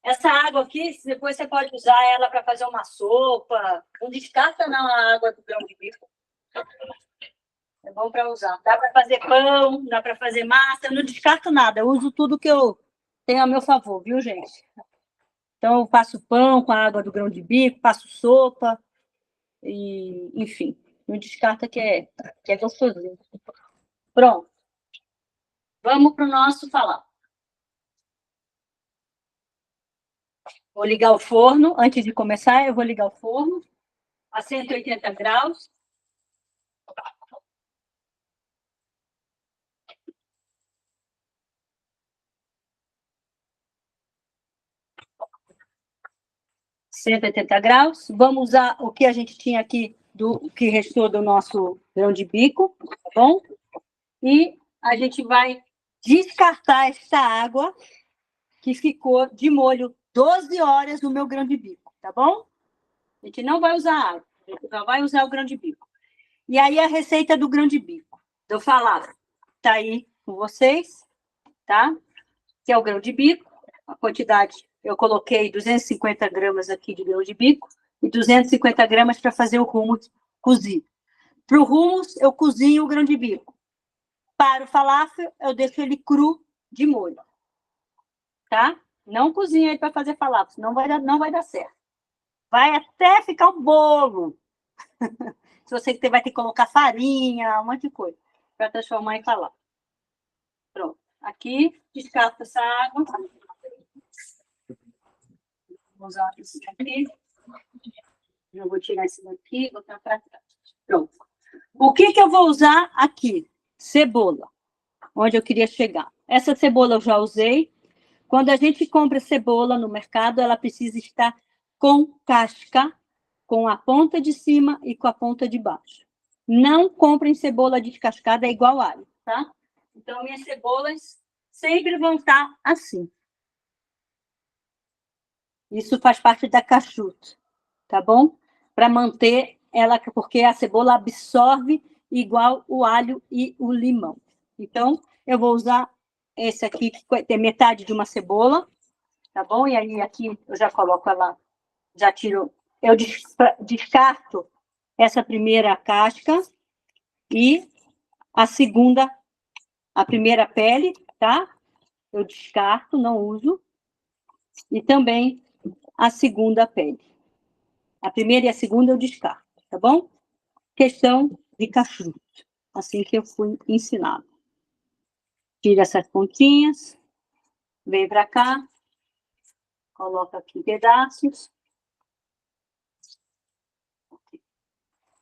Essa água aqui, depois você pode usar ela para fazer uma sopa. Não descarta não a água do grão de bico. É bom para usar. Dá para fazer pão, dá para fazer massa. Eu não descarto nada. Eu uso tudo que eu tenho a meu favor, viu, gente? Então, eu faço pão com a água do grão de bico, faço sopa. E, enfim, não descarta que é gostosinho. Pronto. Vamos para o nosso falar. Vou ligar o forno. Antes de começar, eu vou ligar o forno a 180 graus. R$ 180. Vamos usar o que a gente tinha aqui, do que restou do nosso grão de bico, tá bom? E a gente vai descartar essa água que ficou de molho 12 horas no meu grão de bico, tá bom? A gente não vai usar água, a gente só vai usar o grão de bico. E aí a receita do grão de bico, do falafel, tá aí com vocês, tá? Que é o grão de bico, a quantidade, eu coloquei 250 gramas aqui de grão de bico e 250 gramas para fazer o hummus cozido. Para o hummus, eu cozinho o grão de bico. Para o falafel, eu deixo ele cru de molho. Tá? Não cozinha ele para fazer falafel, não vai dar certo. Vai até ficar um bolo. Se você vai ter que colocar farinha, um monte de coisa, para transformar em falafel. Pronto. Aqui, descarta essa água. Vou usar esse aqui. Eu vou tirar esse daqui e botar para trás. Pronto. O que eu vou usar aqui? Cebola. Onde eu queria chegar. Essa cebola eu já usei. Quando a gente compra cebola no mercado, ela precisa estar com casca, com a ponta de cima e com a ponta de baixo. Não comprem cebola descascada, é igual alho, tá? Então, minhas cebolas sempre vão estar assim. Isso faz parte da cachuta, tá bom? Para manter ela, porque a cebola absorve igual o alho e o limão. Então, eu vou usar esse aqui, que tem metade de uma cebola, tá bom? E aí, aqui, eu já coloco ela, já tiro... Eu descarto essa primeira casca e a segunda, a primeira pele, tá? Eu descarto, não uso. E também a segunda pele. A primeira e a segunda eu descarto, tá bom? Questão de cachorro, assim que eu fui ensinado. Tira essas pontinhas, vem para cá, coloca aqui pedaços.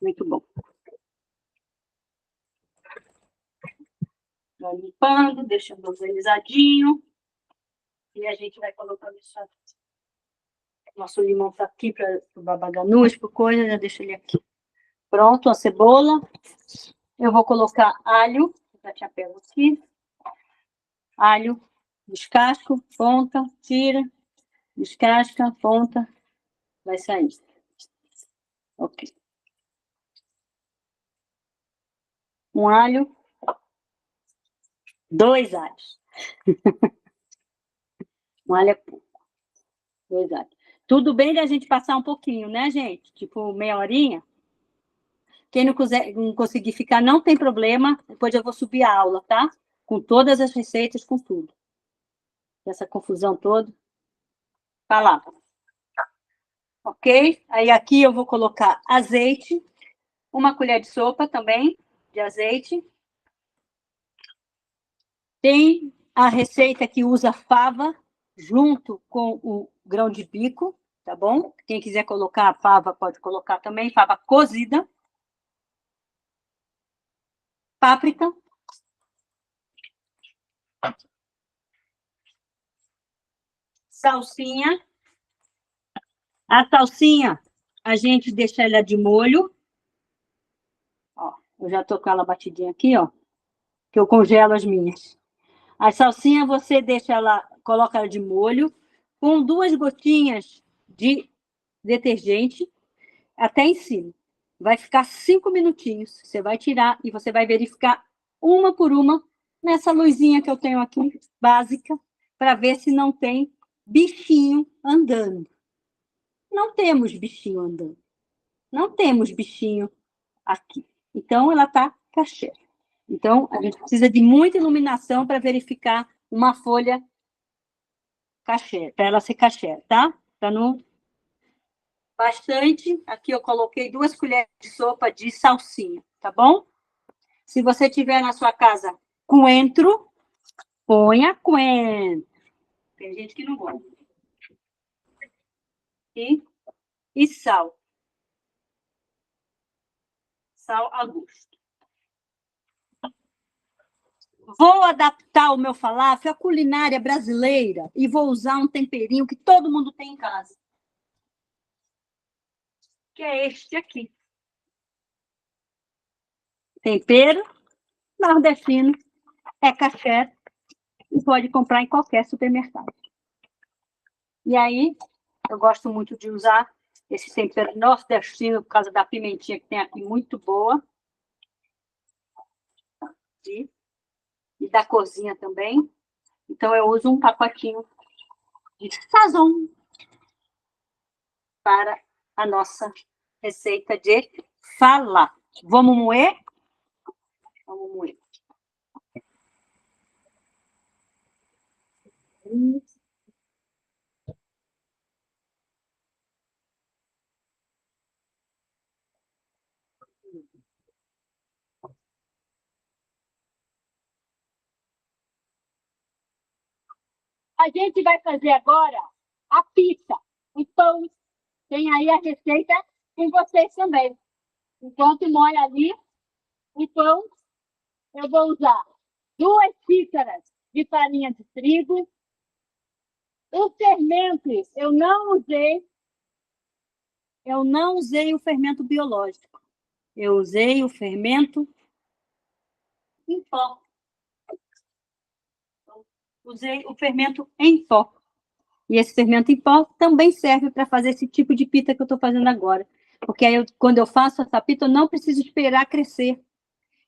Muito bom. Vai limpando, deixando organizadinho. E a gente vai colocando isso aqui. Nosso limão está aqui para o babaganuas, por coisa, já deixa ele aqui. Pronto, a cebola. Eu vou colocar alho, já tinha pego aqui. Alho, descasco, ponta, tira, descasca, ponta, vai sair. Ok. Um alho, 2 alhos. Um alho é pouco. 2 alhos. Tudo bem da gente passar um pouquinho, né, gente? Tipo, meia horinha. Quem não conseguir ficar, não tem problema. Depois eu vou subir a aula, tá? Com todas as receitas, com tudo. Essa confusão toda. Tá lá. Ok? Aí aqui eu vou colocar azeite. 1 colher de sopa também, de azeite. Tem a receita que usa fava junto com o grão de bico, tá bom? Quem quiser colocar a fava, pode colocar também, fava cozida. Páprica. Salsinha. A salsinha, a gente deixa ela de molho. Ó, eu já tô com ela batidinha aqui, ó, que eu congelo as minhas. A salsinha, você deixa ela, coloca ela de molho, com 2 gotinhas de detergente até em cima. Vai ficar 5 minutinhos. Você vai tirar e você vai verificar uma por uma nessa luzinha que eu tenho aqui, básica, para ver se não tem bichinho andando. Não temos bichinho andando. Não temos bichinho aqui. Então, ela está caché. Então, a gente precisa de muita iluminação para verificar uma folha caché, para ela ser caché, tá? Para não... Bastante. Aqui eu coloquei 2 colheres de sopa de salsinha, tá bom? Se você tiver na sua casa coentro, ponha coentro. Tem gente que não gosta. E sal. Sal a gosto. Vou adaptar o meu falafel à culinária brasileira e vou usar um temperinho que todo mundo tem em casa. Que é este aqui. Tempero nordestino, é caché e pode comprar em qualquer supermercado. E aí, eu gosto muito de usar esse tempero nordestino por causa da pimentinha que tem aqui, muito boa. E da corzinha também. Então, eu uso um pacotinho de sazon para a nossa receita de falafel. Vamos moer? Vamos moer. A gente vai fazer agora a pizza. Então, tem aí a receita com vocês também. Enquanto moe ali o pão, eu vou usar 2 xícaras de farinha de trigo. O fermento, eu não usei o fermento biológico. Eu usei o fermento em pó. Usei o fermento em pó. E esse fermento em pó também serve para fazer esse tipo de pita que eu estou fazendo agora. Porque aí, quando eu faço essa pita, eu não preciso esperar crescer.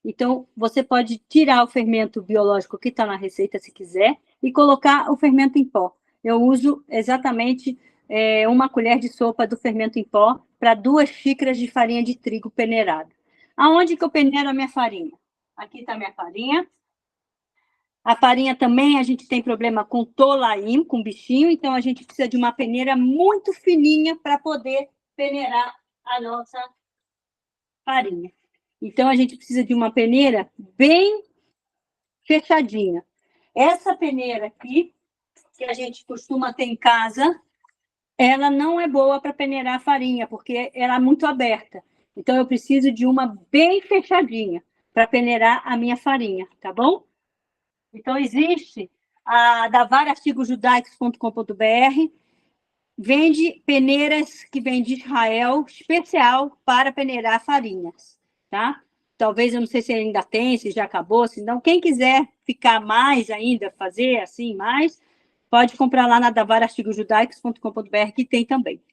Então, você pode tirar o fermento biológico que está na receita, se quiser, e colocar o fermento em pó. Eu uso exatamente 1 colher de sopa do fermento em pó para 2 xícaras de farinha de trigo peneirada. Aonde que eu peneiro a minha farinha? Aqui está a minha farinha. A farinha também, a gente tem problema com tolaim, com bichinho, então a gente precisa de uma peneira muito fininha para poder peneirar a nossa farinha. Então, a gente precisa de uma peneira bem fechadinha. Essa peneira aqui, que a gente costuma ter em casa, ela não é boa para peneirar a farinha, porque ela é muito aberta. Então, eu preciso de uma bem fechadinha para peneirar a minha farinha, tá bom? Então, existe a davarartigosjudaicos.com.br, vende peneiras que vem de Israel, especial para peneirar farinhas, tá? Talvez, eu não sei se ainda tem, se já acabou, se não. Quem quiser ficar mais ainda, fazer assim mais, pode comprar lá na davarartigosjudaicos.com.br, que tem também.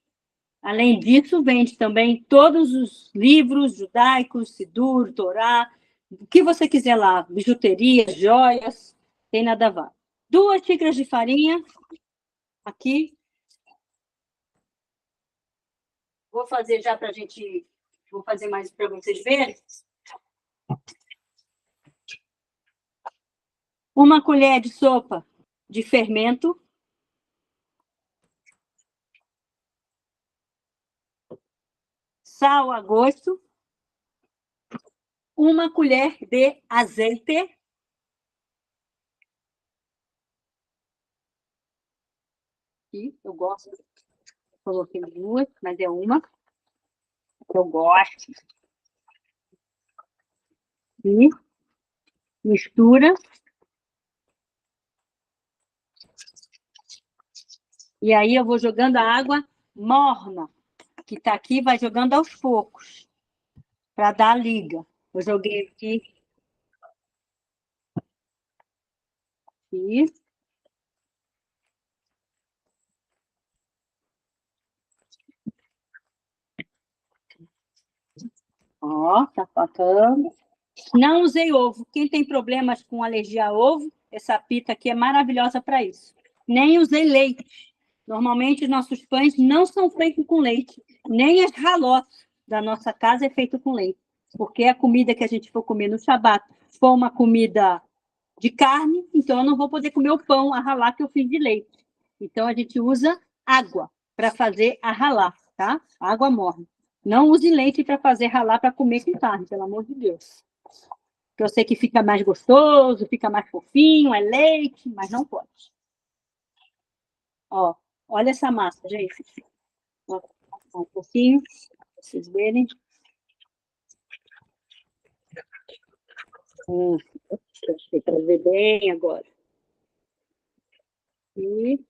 Além disso, vende também todos os livros judaicos, Sidur, Torá, o que você quiser lá, bijuteria, joias, tem na Davar. 2 xícaras de farinha, aqui. Vou fazer já para a gente... Vou fazer mais para vocês verem. 1 colher de sopa de fermento. Sal a gosto. 1 colher de azeite. Aqui, eu gosto. Coloquei 2, mas é uma. Eu gosto. E mistura. E aí eu vou jogando a água morna, que está aqui, vai jogando aos poucos, para dar a liga. Eu joguei aqui. Aqui. Ó, tá faltando. Não usei ovo. Quem tem problemas com alergia a ovo, essa pita aqui é maravilhosa para isso. Nem usei leite. Normalmente, os nossos pães não são feitos com leite. Nem as ralotes da nossa casa é feito com leite. Porque a comida que a gente for comer no Shabat for uma comida de carne, então eu não vou poder comer o pão a ralar que eu fiz de leite. Então, a gente usa água para fazer a ralar, tá? Água morna. Não use leite para fazer ralar para comer com carne, pelo amor de Deus. Que eu sei que fica mais gostoso, fica mais fofinho, é leite, mas não pode. Ó, olha essa massa, gente. Ó, um pouquinho, para vocês verem. Deixa eu ver bem agora. E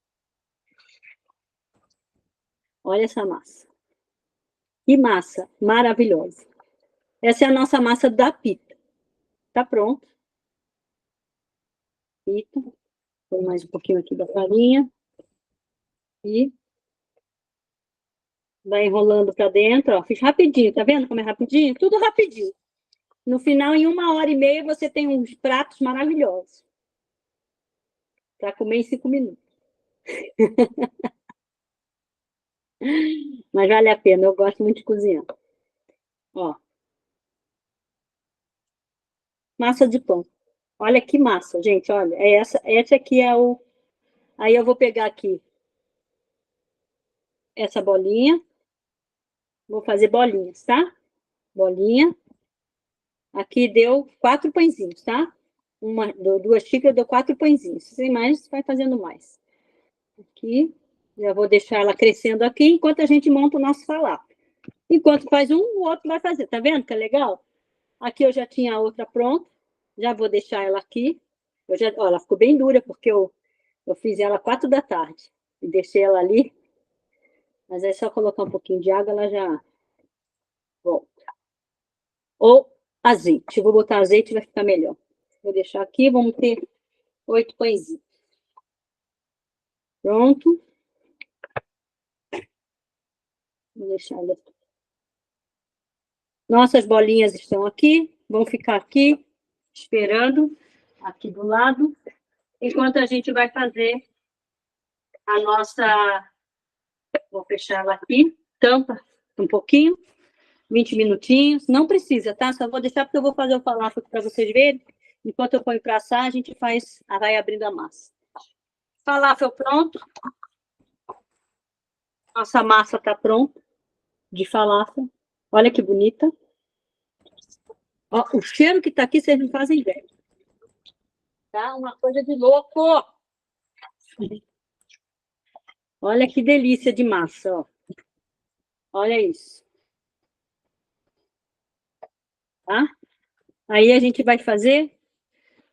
olha essa massa. Que massa maravilhosa. Essa é a nossa massa da pita. Tá pronto. Pita. Põe mais um pouquinho aqui da farinha. E vai enrolando para dentro, ó. Fiz rapidinho, tá vendo como é rapidinho? Tudo rapidinho. No final, em 1h30, você tem uns pratos maravilhosos para comer em 5 minutos. Mas vale a pena, eu gosto muito de cozinhar. Ó. Massa de pão. Olha que massa, gente, olha. Essa aqui é o... Aí eu vou pegar aqui essa bolinha. Vou fazer bolinhas, tá? Bolinha. Aqui deu 4 pãezinhos, tá? 2 xícaras, deu 4 pãezinhos. Se mais, vai fazendo mais. Aqui. Já vou deixar ela crescendo aqui, enquanto a gente monta o nosso falafel. Enquanto faz um, o outro vai fazer. Tá vendo que é legal? Aqui eu já tinha a outra pronta. Já vou deixar ela aqui. Ó, ela ficou bem dura, porque eu fiz ela 4 da tarde. E deixei ela ali. Mas é só colocar um pouquinho de água, ela já volta. Ou azeite. Eu vou botar azeite, vai ficar melhor. Vou deixar aqui, vamos ter 8 pãezinhos. Pronto. Vou deixar ela. Nossas bolinhas estão aqui. vão ficar aqui, esperando, aqui do lado, enquanto a gente vai fazer a nossa... Vou fechar ela aqui, tampa um pouquinho, 20 minutinhos. Não precisa, tá? Só vou deixar porque eu vou fazer o falafel para vocês verem. Enquanto eu ponho para assar, a gente vai abrindo a massa. Falafel pronto. Nossa massa está pronta de falafel. Olha que bonita. Ó, o cheiro que está aqui, vocês não fazem ideia. Tá? Uma coisa de louco. Olha que delícia de massa, ó. Olha isso. Tá? Aí a gente vai fazer...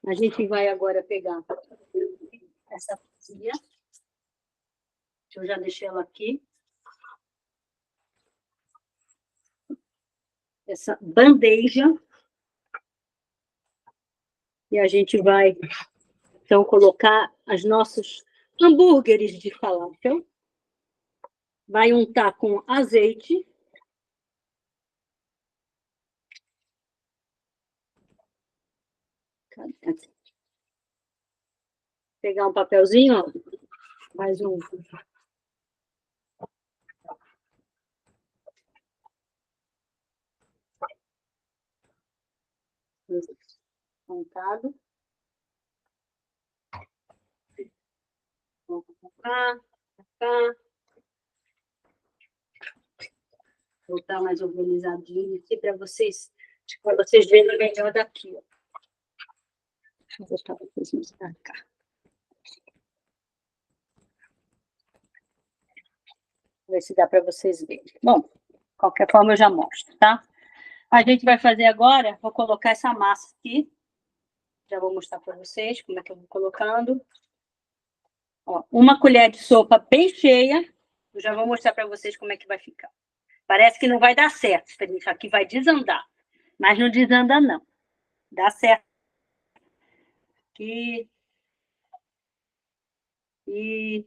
A gente vai agora pegar essa cozinha. Eu já deixei ela aqui. Essa bandeja. E a gente vai, então, colocar os nossos hambúrgueres de falafel. Vai untar com azeite. Pegar um papelzinho, ó. Mais um. Untado. Vamos colocar. Cá. Voltar mais organizadinho aqui para vocês verem melhor daqui, ó. Deixa eu botar vocês para cá. Ver se dá para vocês verem. Bom, de qualquer forma eu já mostro, tá? A gente vai fazer agora, vou colocar essa massa aqui. Já vou mostrar para vocês como é que eu vou colocando. Ó, uma colher de sopa bem cheia. Eu já vou mostrar para vocês como é que vai ficar. Parece que não vai dar certo, isso aqui vai desandar. Mas não desanda, não. Dá certo. Aqui. E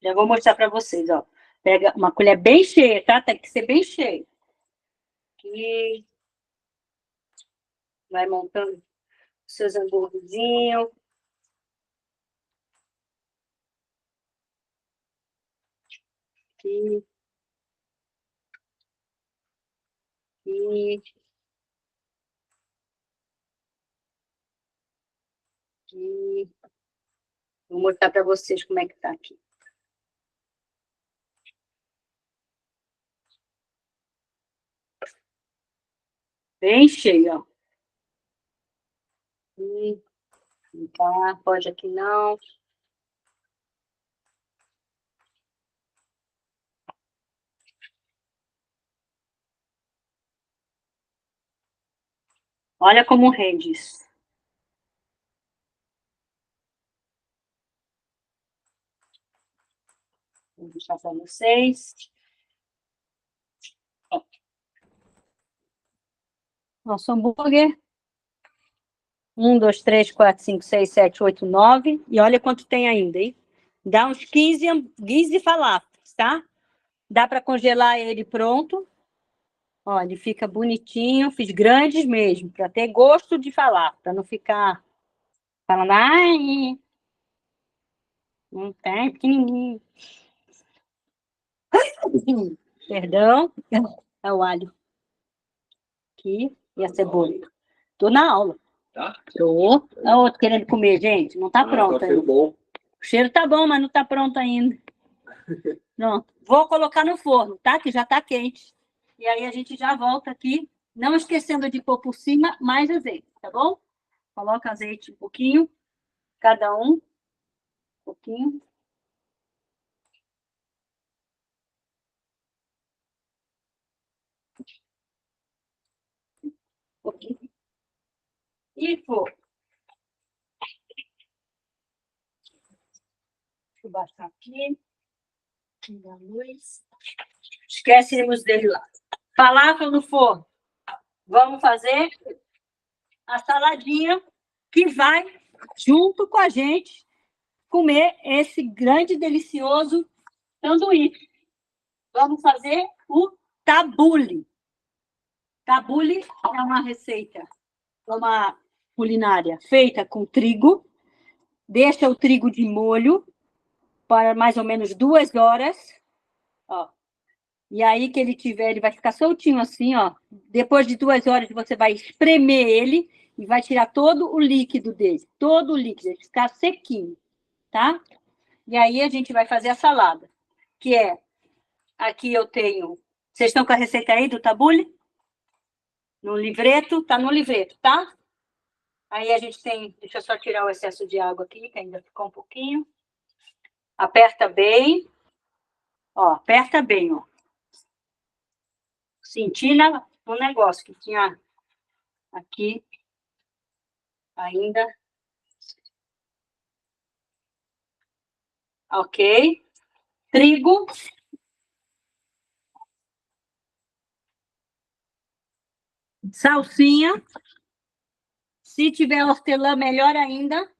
já vou mostrar para vocês, ó. Pega uma colher bem cheia, tá? Tem que ser bem cheia. Aqui. Vai montando os seus hambúrguerzinhos. Aqui. Aqui. Aqui. Vou mostrar para vocês como é que tá aqui. Bem cheio, ó. Aqui. Não tá, pode aqui não. Olha como rende isso. Vou mostrar para vocês. Ó. Nosso hambúrguer. 1, 2, 3, 4, 5, 6, 7, 8, 9. E olha quanto tem ainda, hein? Dá uns 15 falafels, tá? Dá para congelar ele pronto. Ó, ele fica bonitinho. Fiz grandes mesmo, para ter gosto de falafel, para não ficar falando, ai, não tem, pequenininho. Perdão. É o alho. Aqui. E a cebola. Tô na aula. Tá? Tô. É outro querendo comer, gente. Não tá pronto ainda. Bom. O cheiro tá bom, mas não tá pronto ainda. Pronto. Vou colocar no forno, tá? Que já tá quente. E aí a gente já volta aqui. Não esquecendo de pôr por cima mais azeite, tá bom? Coloca azeite um pouquinho. Cada um. Um pouquinho. Um pouquinho. E forno. Deixa eu baixar aqui. Da luz. Esquecemos dele lá. Falafel no forno. Vamos fazer a saladinha que vai junto com a gente comer esse grande, delicioso sanduíche. Vamos fazer o tabule. Tabule é uma receita uma culinária feita com trigo, deixa o trigo de molho para mais ou menos 2 horas, ó. E aí que ele vai ficar soltinho assim, ó. Depois de 2 horas, você vai espremer ele e vai tirar todo o líquido dele, todo o líquido, ele ficar sequinho, tá? E aí a gente vai fazer a salada, que é, aqui eu tenho, vocês estão com a receita aí do tabule? No livreto? Tá no livreto, tá? Aí a gente tem, deixa eu só tirar o excesso de água aqui, que ainda ficou um pouquinho. Aperta bem, ó, aperta bem, ó. Senti no negócio que tinha aqui ainda. Ok. Trigo. Salsinha. Se tiver hortelã, melhor ainda.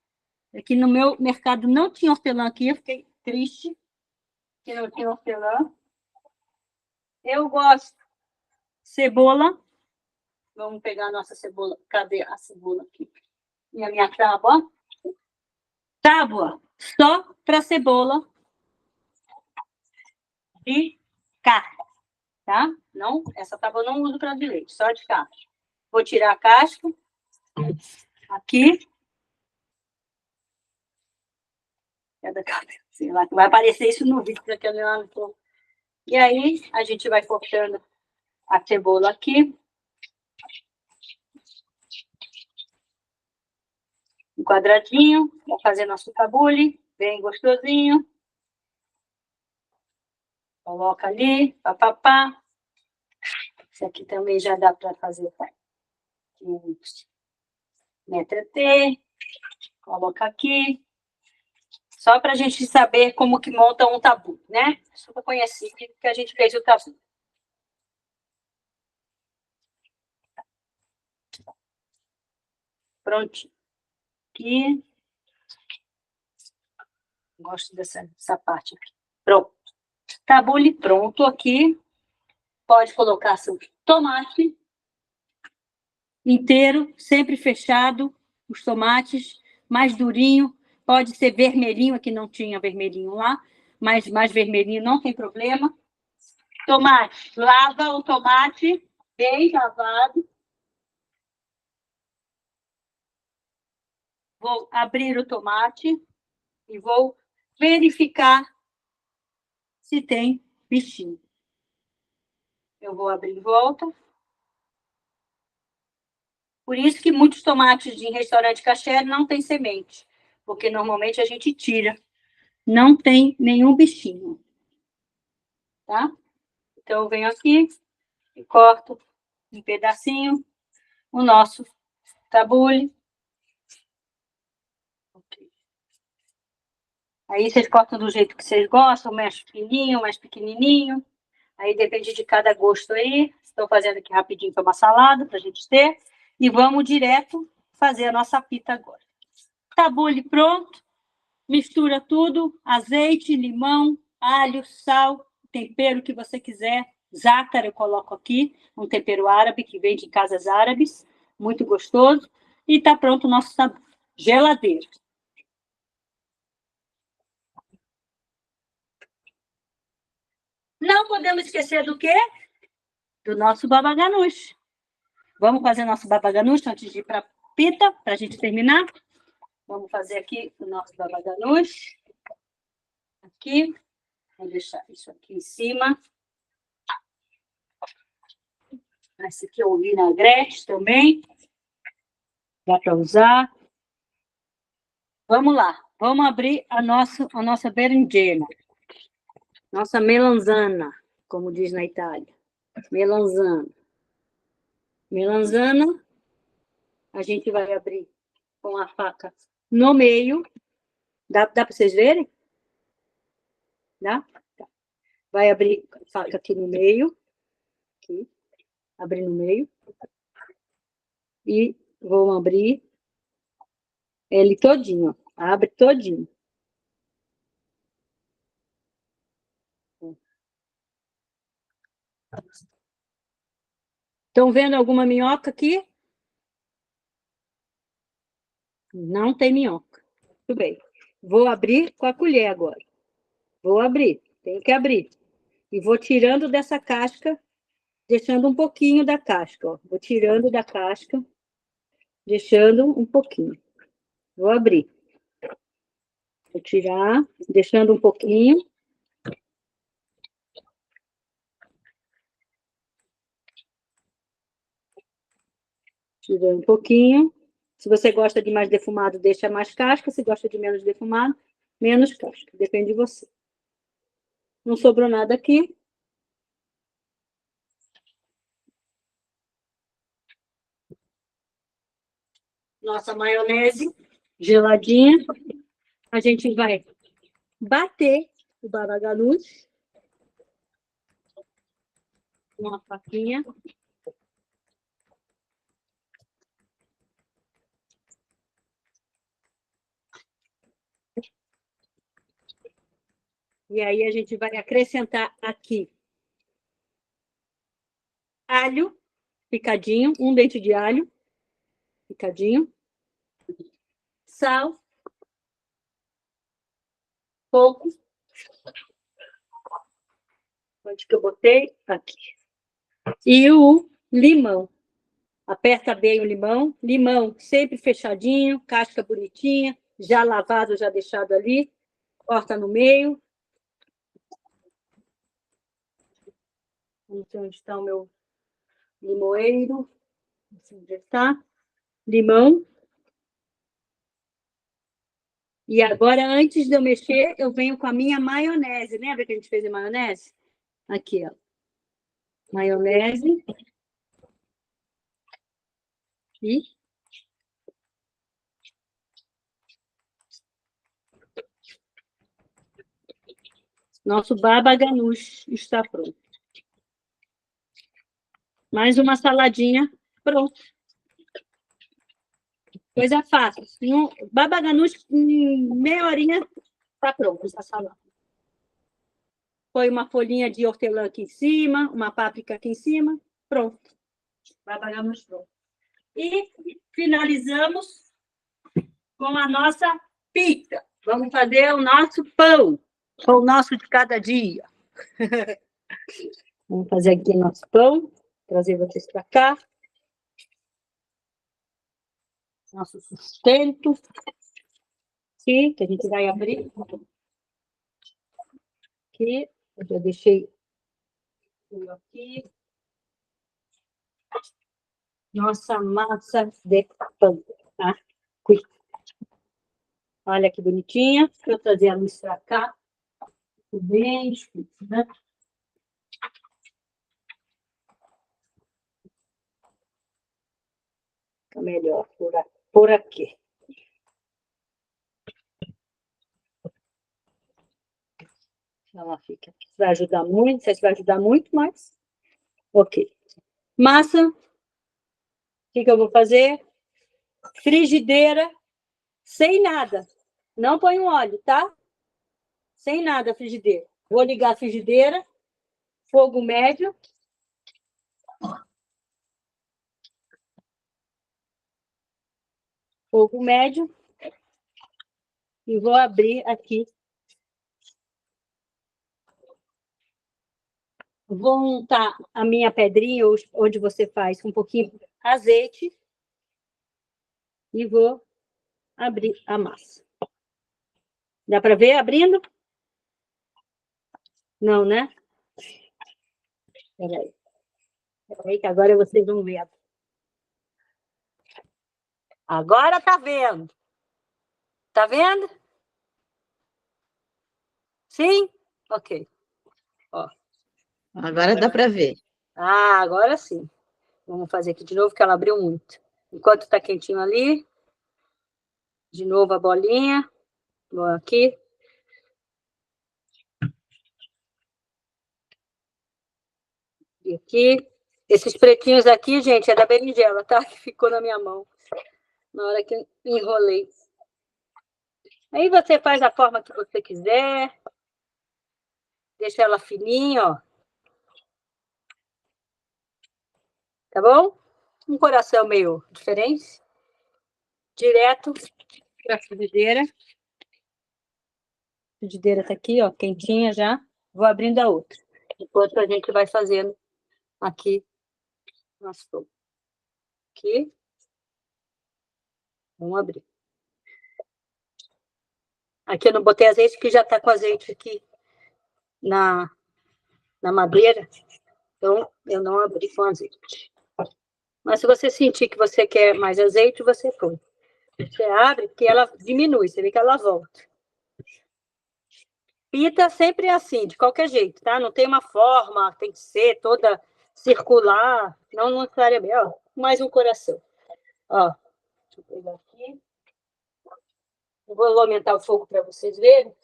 Aqui no meu mercado não tinha hortelã aqui, eu fiquei triste que não tinha hortelã. Eu gosto. Cebola. Vamos pegar a nossa cebola. Cadê a cebola aqui? E a minha tábua. Tábua só para cebola de carne, tá? Não, essa tábua eu não uso para de leite, só de carne. Vou tirar a casca. Aqui. É da cabeça, sei lá, vai aparecer isso no vídeo, porque eu não tô. E aí, a gente vai cortando a cebola aqui. Um quadradinho. Vou fazer nosso tabule, bem gostosinho. Coloca ali, papapá. Esse aqui também já dá para fazer. Metrete. Coloca aqui. Só para a gente saber como que monta um tabu, né? Só para conhecer que a gente fez o tabu. Prontinho. Aqui. Gosto dessa parte aqui. Pronto. Tabule pronto aqui. Pode colocar seu tomate inteiro, sempre fechado, os tomates, mais durinho, pode ser vermelhinho, aqui não tinha vermelhinho lá, mas mais vermelhinho não tem problema. Tomate, lava o tomate, bem lavado. Vou abrir o tomate e vou verificar se tem bichinho. Eu vou abrir de volta. Por isso que muitos tomates de restaurante kasher não tem semente, porque normalmente a gente tira. Não tem nenhum bichinho. Tá? Então, eu venho aqui e corto um pedacinho o nosso tabule. Okay. Aí vocês cortam do jeito que vocês gostam, mais fininho, mais pequenininho. Aí depende de cada gosto aí. Estou fazendo aqui rapidinho para uma salada, para a gente ter. E vamos direto fazer a nossa pita agora. Tabule pronto. Mistura tudo. Azeite, limão, alho, sal, tempero que você quiser. Zácara eu coloco aqui, um tempero árabe que vende em casas árabes. Muito gostoso. E está pronto o nosso tabule. Geladeira. Não podemos esquecer do quê? Do nosso baba ganoush. Vamos fazer nosso baba ganoush antes de ir para a pita, para a gente terminar? Vamos fazer aqui o nosso baba ganoush. Aqui. Vou deixar isso aqui em cima. Esse aqui é o vinagrete também. Dá para usar. Vamos lá. Vamos abrir a nossa berinjela. Nossa melanzana, como diz na Itália. Melanzana. Melanzana, a gente vai abrir com a faca no meio. Dá para vocês verem? Dá? Tá. Vai abrir a faca aqui no meio. Aqui. Abrir no meio. E vou abrir ele todinho. Abre todinho. Estão vendo alguma minhoca aqui? Não tem minhoca. Muito bem. Vou abrir com a colher agora. Vou abrir. Tenho que abrir. E vou tirando dessa casca, deixando um pouquinho da casca. Ó. Vou tirando da casca, deixando um pouquinho. Vou abrir. Vou tirar, deixando um pouquinho. Tirando um pouquinho. Se você gosta de mais defumado, deixa mais casca. Se gosta de menos defumado, menos casca. Depende de você. Não sobrou nada aqui. Nossa maionese geladinha. A gente vai bater o baba ganoush com uma faquinha. E aí a gente vai acrescentar aqui alho picadinho, um dente de alho picadinho, sal, pouco. Onde que eu botei? Aqui. E o limão. Aperta bem o limão. Limão sempre fechadinho, casca bonitinha, já lavado, já deixado ali. Corta no meio. Não sei onde está o meu limoeiro. Onde está? Limão. E agora, antes de eu mexer, eu venho com a minha maionese. Lembra que a gente fez a maionese? Aqui, ó. Maionese. E nosso baba ganoush está pronto. Mais uma saladinha, pronto. Coisa fácil. Baba ganoush, em meia horinha, está pronto essa salada. Põe uma folhinha de hortelã aqui em cima, uma páprica aqui em cima, pronto. Baba ganoush pronto. E finalizamos com a nossa pizza. Vamos fazer o nosso pão, o nosso de cada dia. Vamos fazer aqui nosso pão, trazer vocês para cá. Nosso sustento. Aqui, que a gente vai abrir. Aqui, eu já deixei aqui. Nossa massa de pão, tá? Olha que bonitinha. Deixa eu trazer a luz para cá. Tudo bem, né? Fica melhor por aqui. Ela fica aqui. Vai ajudar muito, não sei se vai ajudar muito, mas... Ok. Massa. O que eu vou fazer? Frigideira, sem nada. Não põe um óleo, tá? Sem nada, frigideira. Vou ligar a frigideira. Fogo médio. Fogo médio. E vou abrir aqui. Vou untar a minha pedrinha, onde você faz, com um pouquinho de azeite. E vou abrir a massa. Dá para ver abrindo? Não, né? Espera aí, que agora vocês vão ver. Agora tá vendo. Tá vendo? Sim? Ok. Ó. Agora dá para ver. Ah, agora sim. Vamos fazer aqui de novo, que ela abriu muito. Enquanto tá quentinho ali. De novo a bolinha. Vou aqui. E aqui. Esses pretinhos aqui, gente, é da berinjela, tá? Que ficou na minha mão. Na hora que eu enrolei. Aí você faz a forma que você quiser. Deixa ela fininha, ó. Tá bom? Um coração meio diferente. direto para a frigideira. A frigideira está aqui, ó, quentinha já. Vou abrindo a outra. Enquanto a gente vai fazendo aqui nosso fogo. Aqui. Vamos abrir. Aqui eu não botei azeite, que já está com azeite aqui na madeira. Então, eu não abri com azeite. Mas se você sentir que você quer mais azeite, você põe. Você abre, porque ela diminui, você vê que ela volta. Pita sempre é assim, de qualquer jeito, tá? Não tem uma forma, tem que ser toda circular, não necessariamente. Ó, mais um coração. Ó, deixa eu pegar aqui. Eu vou aumentar o fogo para vocês verem.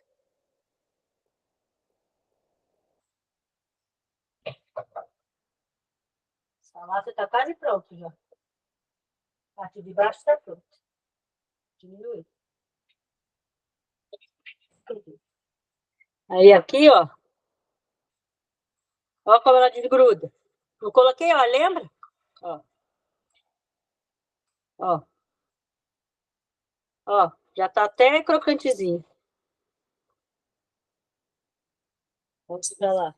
A massa está quase pronta já. A parte de baixo está pronta. Diminui. Aí aqui, ó. Ó como ela desgruda. Eu coloquei, ó, lembra? Ó. Ó. Ó, já tá até crocantezinho. Vamos pra lá.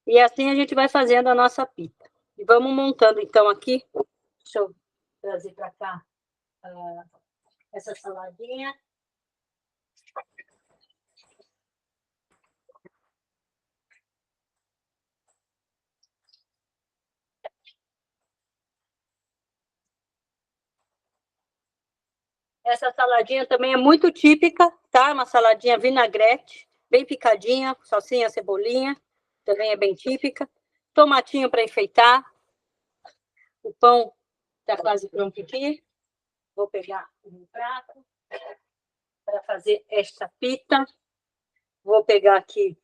E assim a gente vai fazendo a nossa pita. E vamos montando, então, aqui. Deixa eu trazer para cá essa saladinha. Essa saladinha também é muito típica, tá? Uma saladinha vinagrete, bem picadinha, salsinha, cebolinha, também é bem típica. Tomatinho para enfeitar. O pão está quase pronto aqui. Vou pegar um prato para fazer esta pita. Vou pegar aqui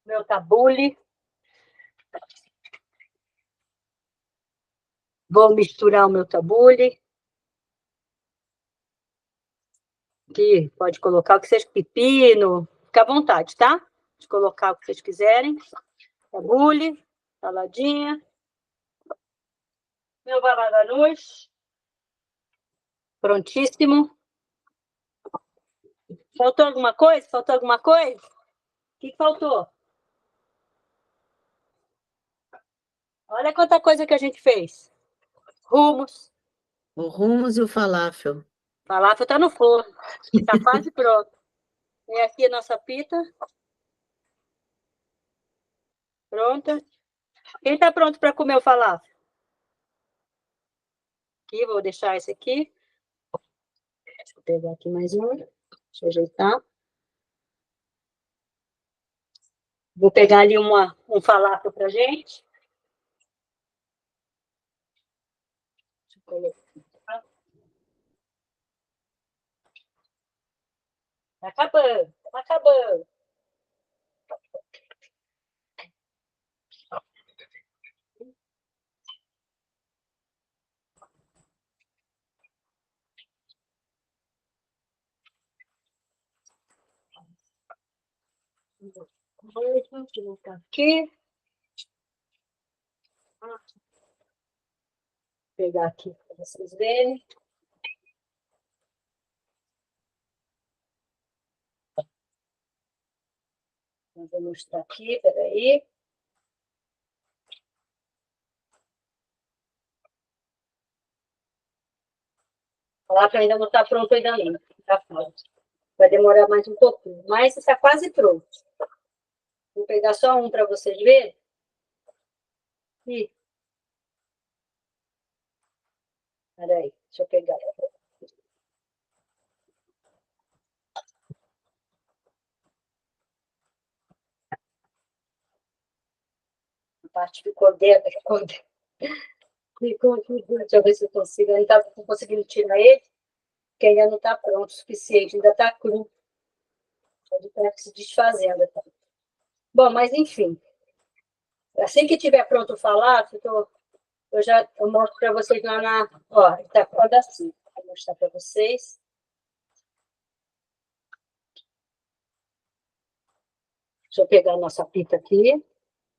meu tabule. Vou misturar o meu tabule. Aqui, pode colocar o que vocês pepino, fica à vontade, tá? Pode colocar o que vocês quiserem. Tabule, saladinha. Meu balaganuz. Prontíssimo. Faltou alguma coisa? Faltou alguma coisa? O que faltou? Olha quanta coisa que a gente fez. Hummus. O hummus e o falafel. Falafel tá no forno. Tá quase pronto. E aqui a nossa pita. Pronta. Quem tá pronto para comer o falafel? Aqui, vou deixar esse aqui. Deixa eu pegar aqui mais um. Deixa eu ajeitar. Vou pegar ali um falafel pra gente. Deixa eu colocar. Tá acabando, tá acabando. Vou colocar aqui. Vou pegar aqui para vocês verem. Eu vou mostrar aqui, peraí. O falafel ainda não está pronto, ainda não. Tá pronto. Vai demorar mais um pouquinho, mas está quase pronto. Vou pegar só um para vocês verem. Ih. Peraí, deixa eu pegar. A parte ficou dentro. Deixa eu ver se eu consigo. Eu não estou conseguindo tirar ele, porque ainda não está pronto o suficiente, ainda está cru. Ele está se desfazendo. Tá? Bom, mas enfim. Assim que tiver pronto o falafel, eu mostro para vocês lá na. Ó, está pronto assim. Vou mostrar para vocês. Deixa eu pegar a nossa pita aqui,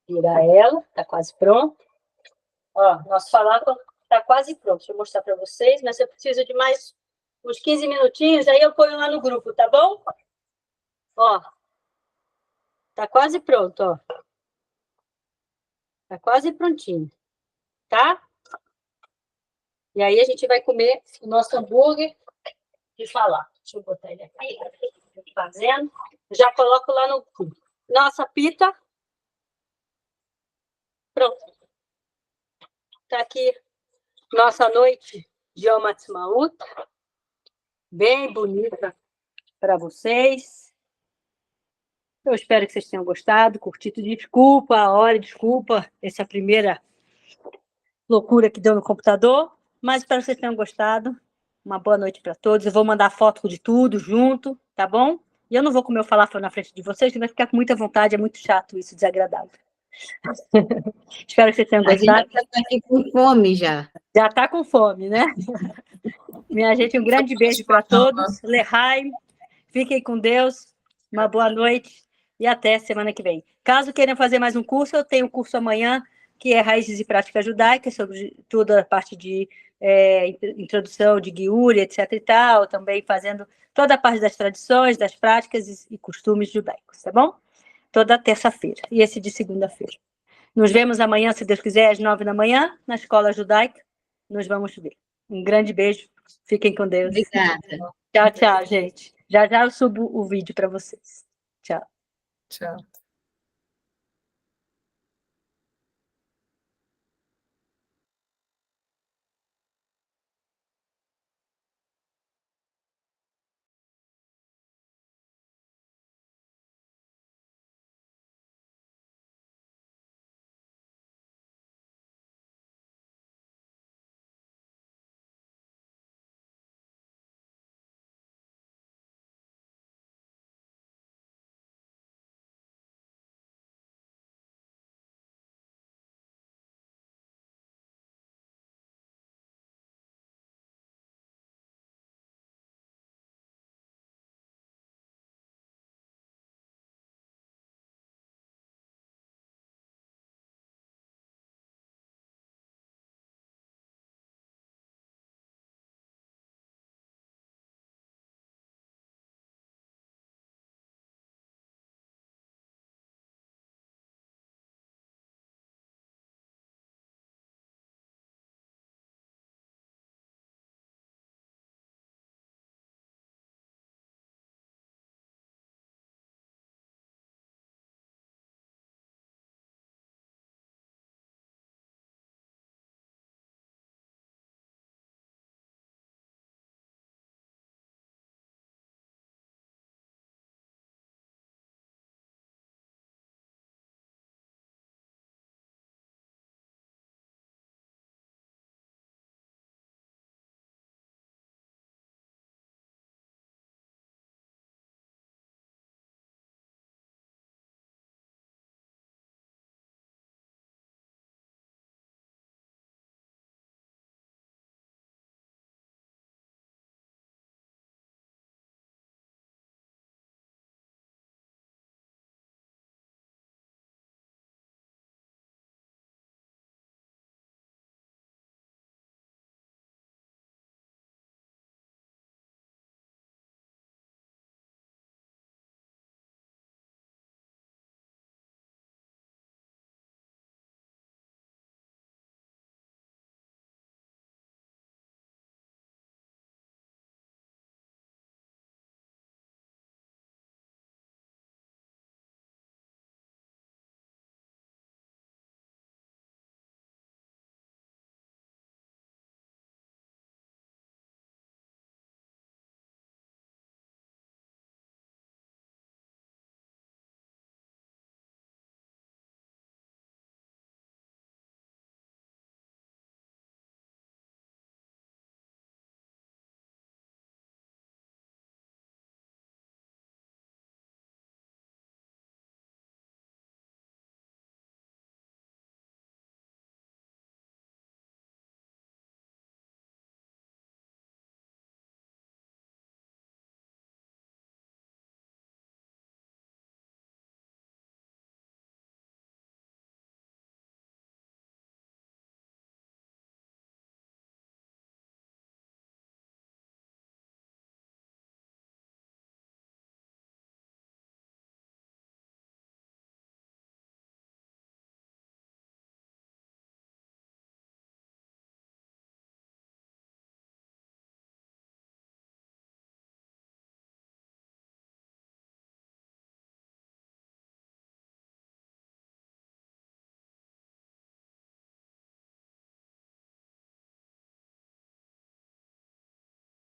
virar ela, está quase pronto. Ó, nosso falafel Está quase pronto. Deixa eu mostrar para vocês, mas eu preciso de mais uns 15 minutinhos, aí eu ponho lá no grupo, tá bom? Ó, tá quase pronto, ó. Tá quase prontinho, tá? E aí a gente vai comer o nosso hambúrguer de falar. Deixa eu botar ele aqui, fazendo. Já coloco lá no nossa pita. Pronto. Tá aqui nossa noite de Yom Ha'atzmaut, bem bonita para vocês. Eu espero que vocês tenham gostado, curtido. Desculpa, olha, desculpa, essa é a primeira loucura que deu no computador, mas espero que vocês tenham gostado. Uma boa noite para todos. Eu vou mandar foto de tudo junto, tá bom? E eu não vou comer o falafel na frente de vocês, que vai ficar com muita vontade, é muito chato isso, desagradável. Espero que vocês tenham gostado. A gente já está aqui com fome já. Já está com fome, né? Minha gente, um grande beijo para todos. Lehaim, fiquem com Deus. Uma boa noite e até semana que vem. Caso queiram fazer mais um curso, eu tenho um curso amanhã, que é Raízes e Práticas Judaicas, sobre toda a parte de introdução de Giuri, etc. e tal, também fazendo toda a parte das tradições, das práticas e costumes judaicos, tá bom? Toda terça-feira, e esse de segunda-feira. Nos vemos amanhã, se Deus quiser, às 9 da manhã, na Escola Judaica. Nos vamos ver. Um grande beijo. Fiquem com Deus. Obrigada. Tchau, tchau, gente. Já já eu subo o vídeo para vocês. Tchau. Tchau.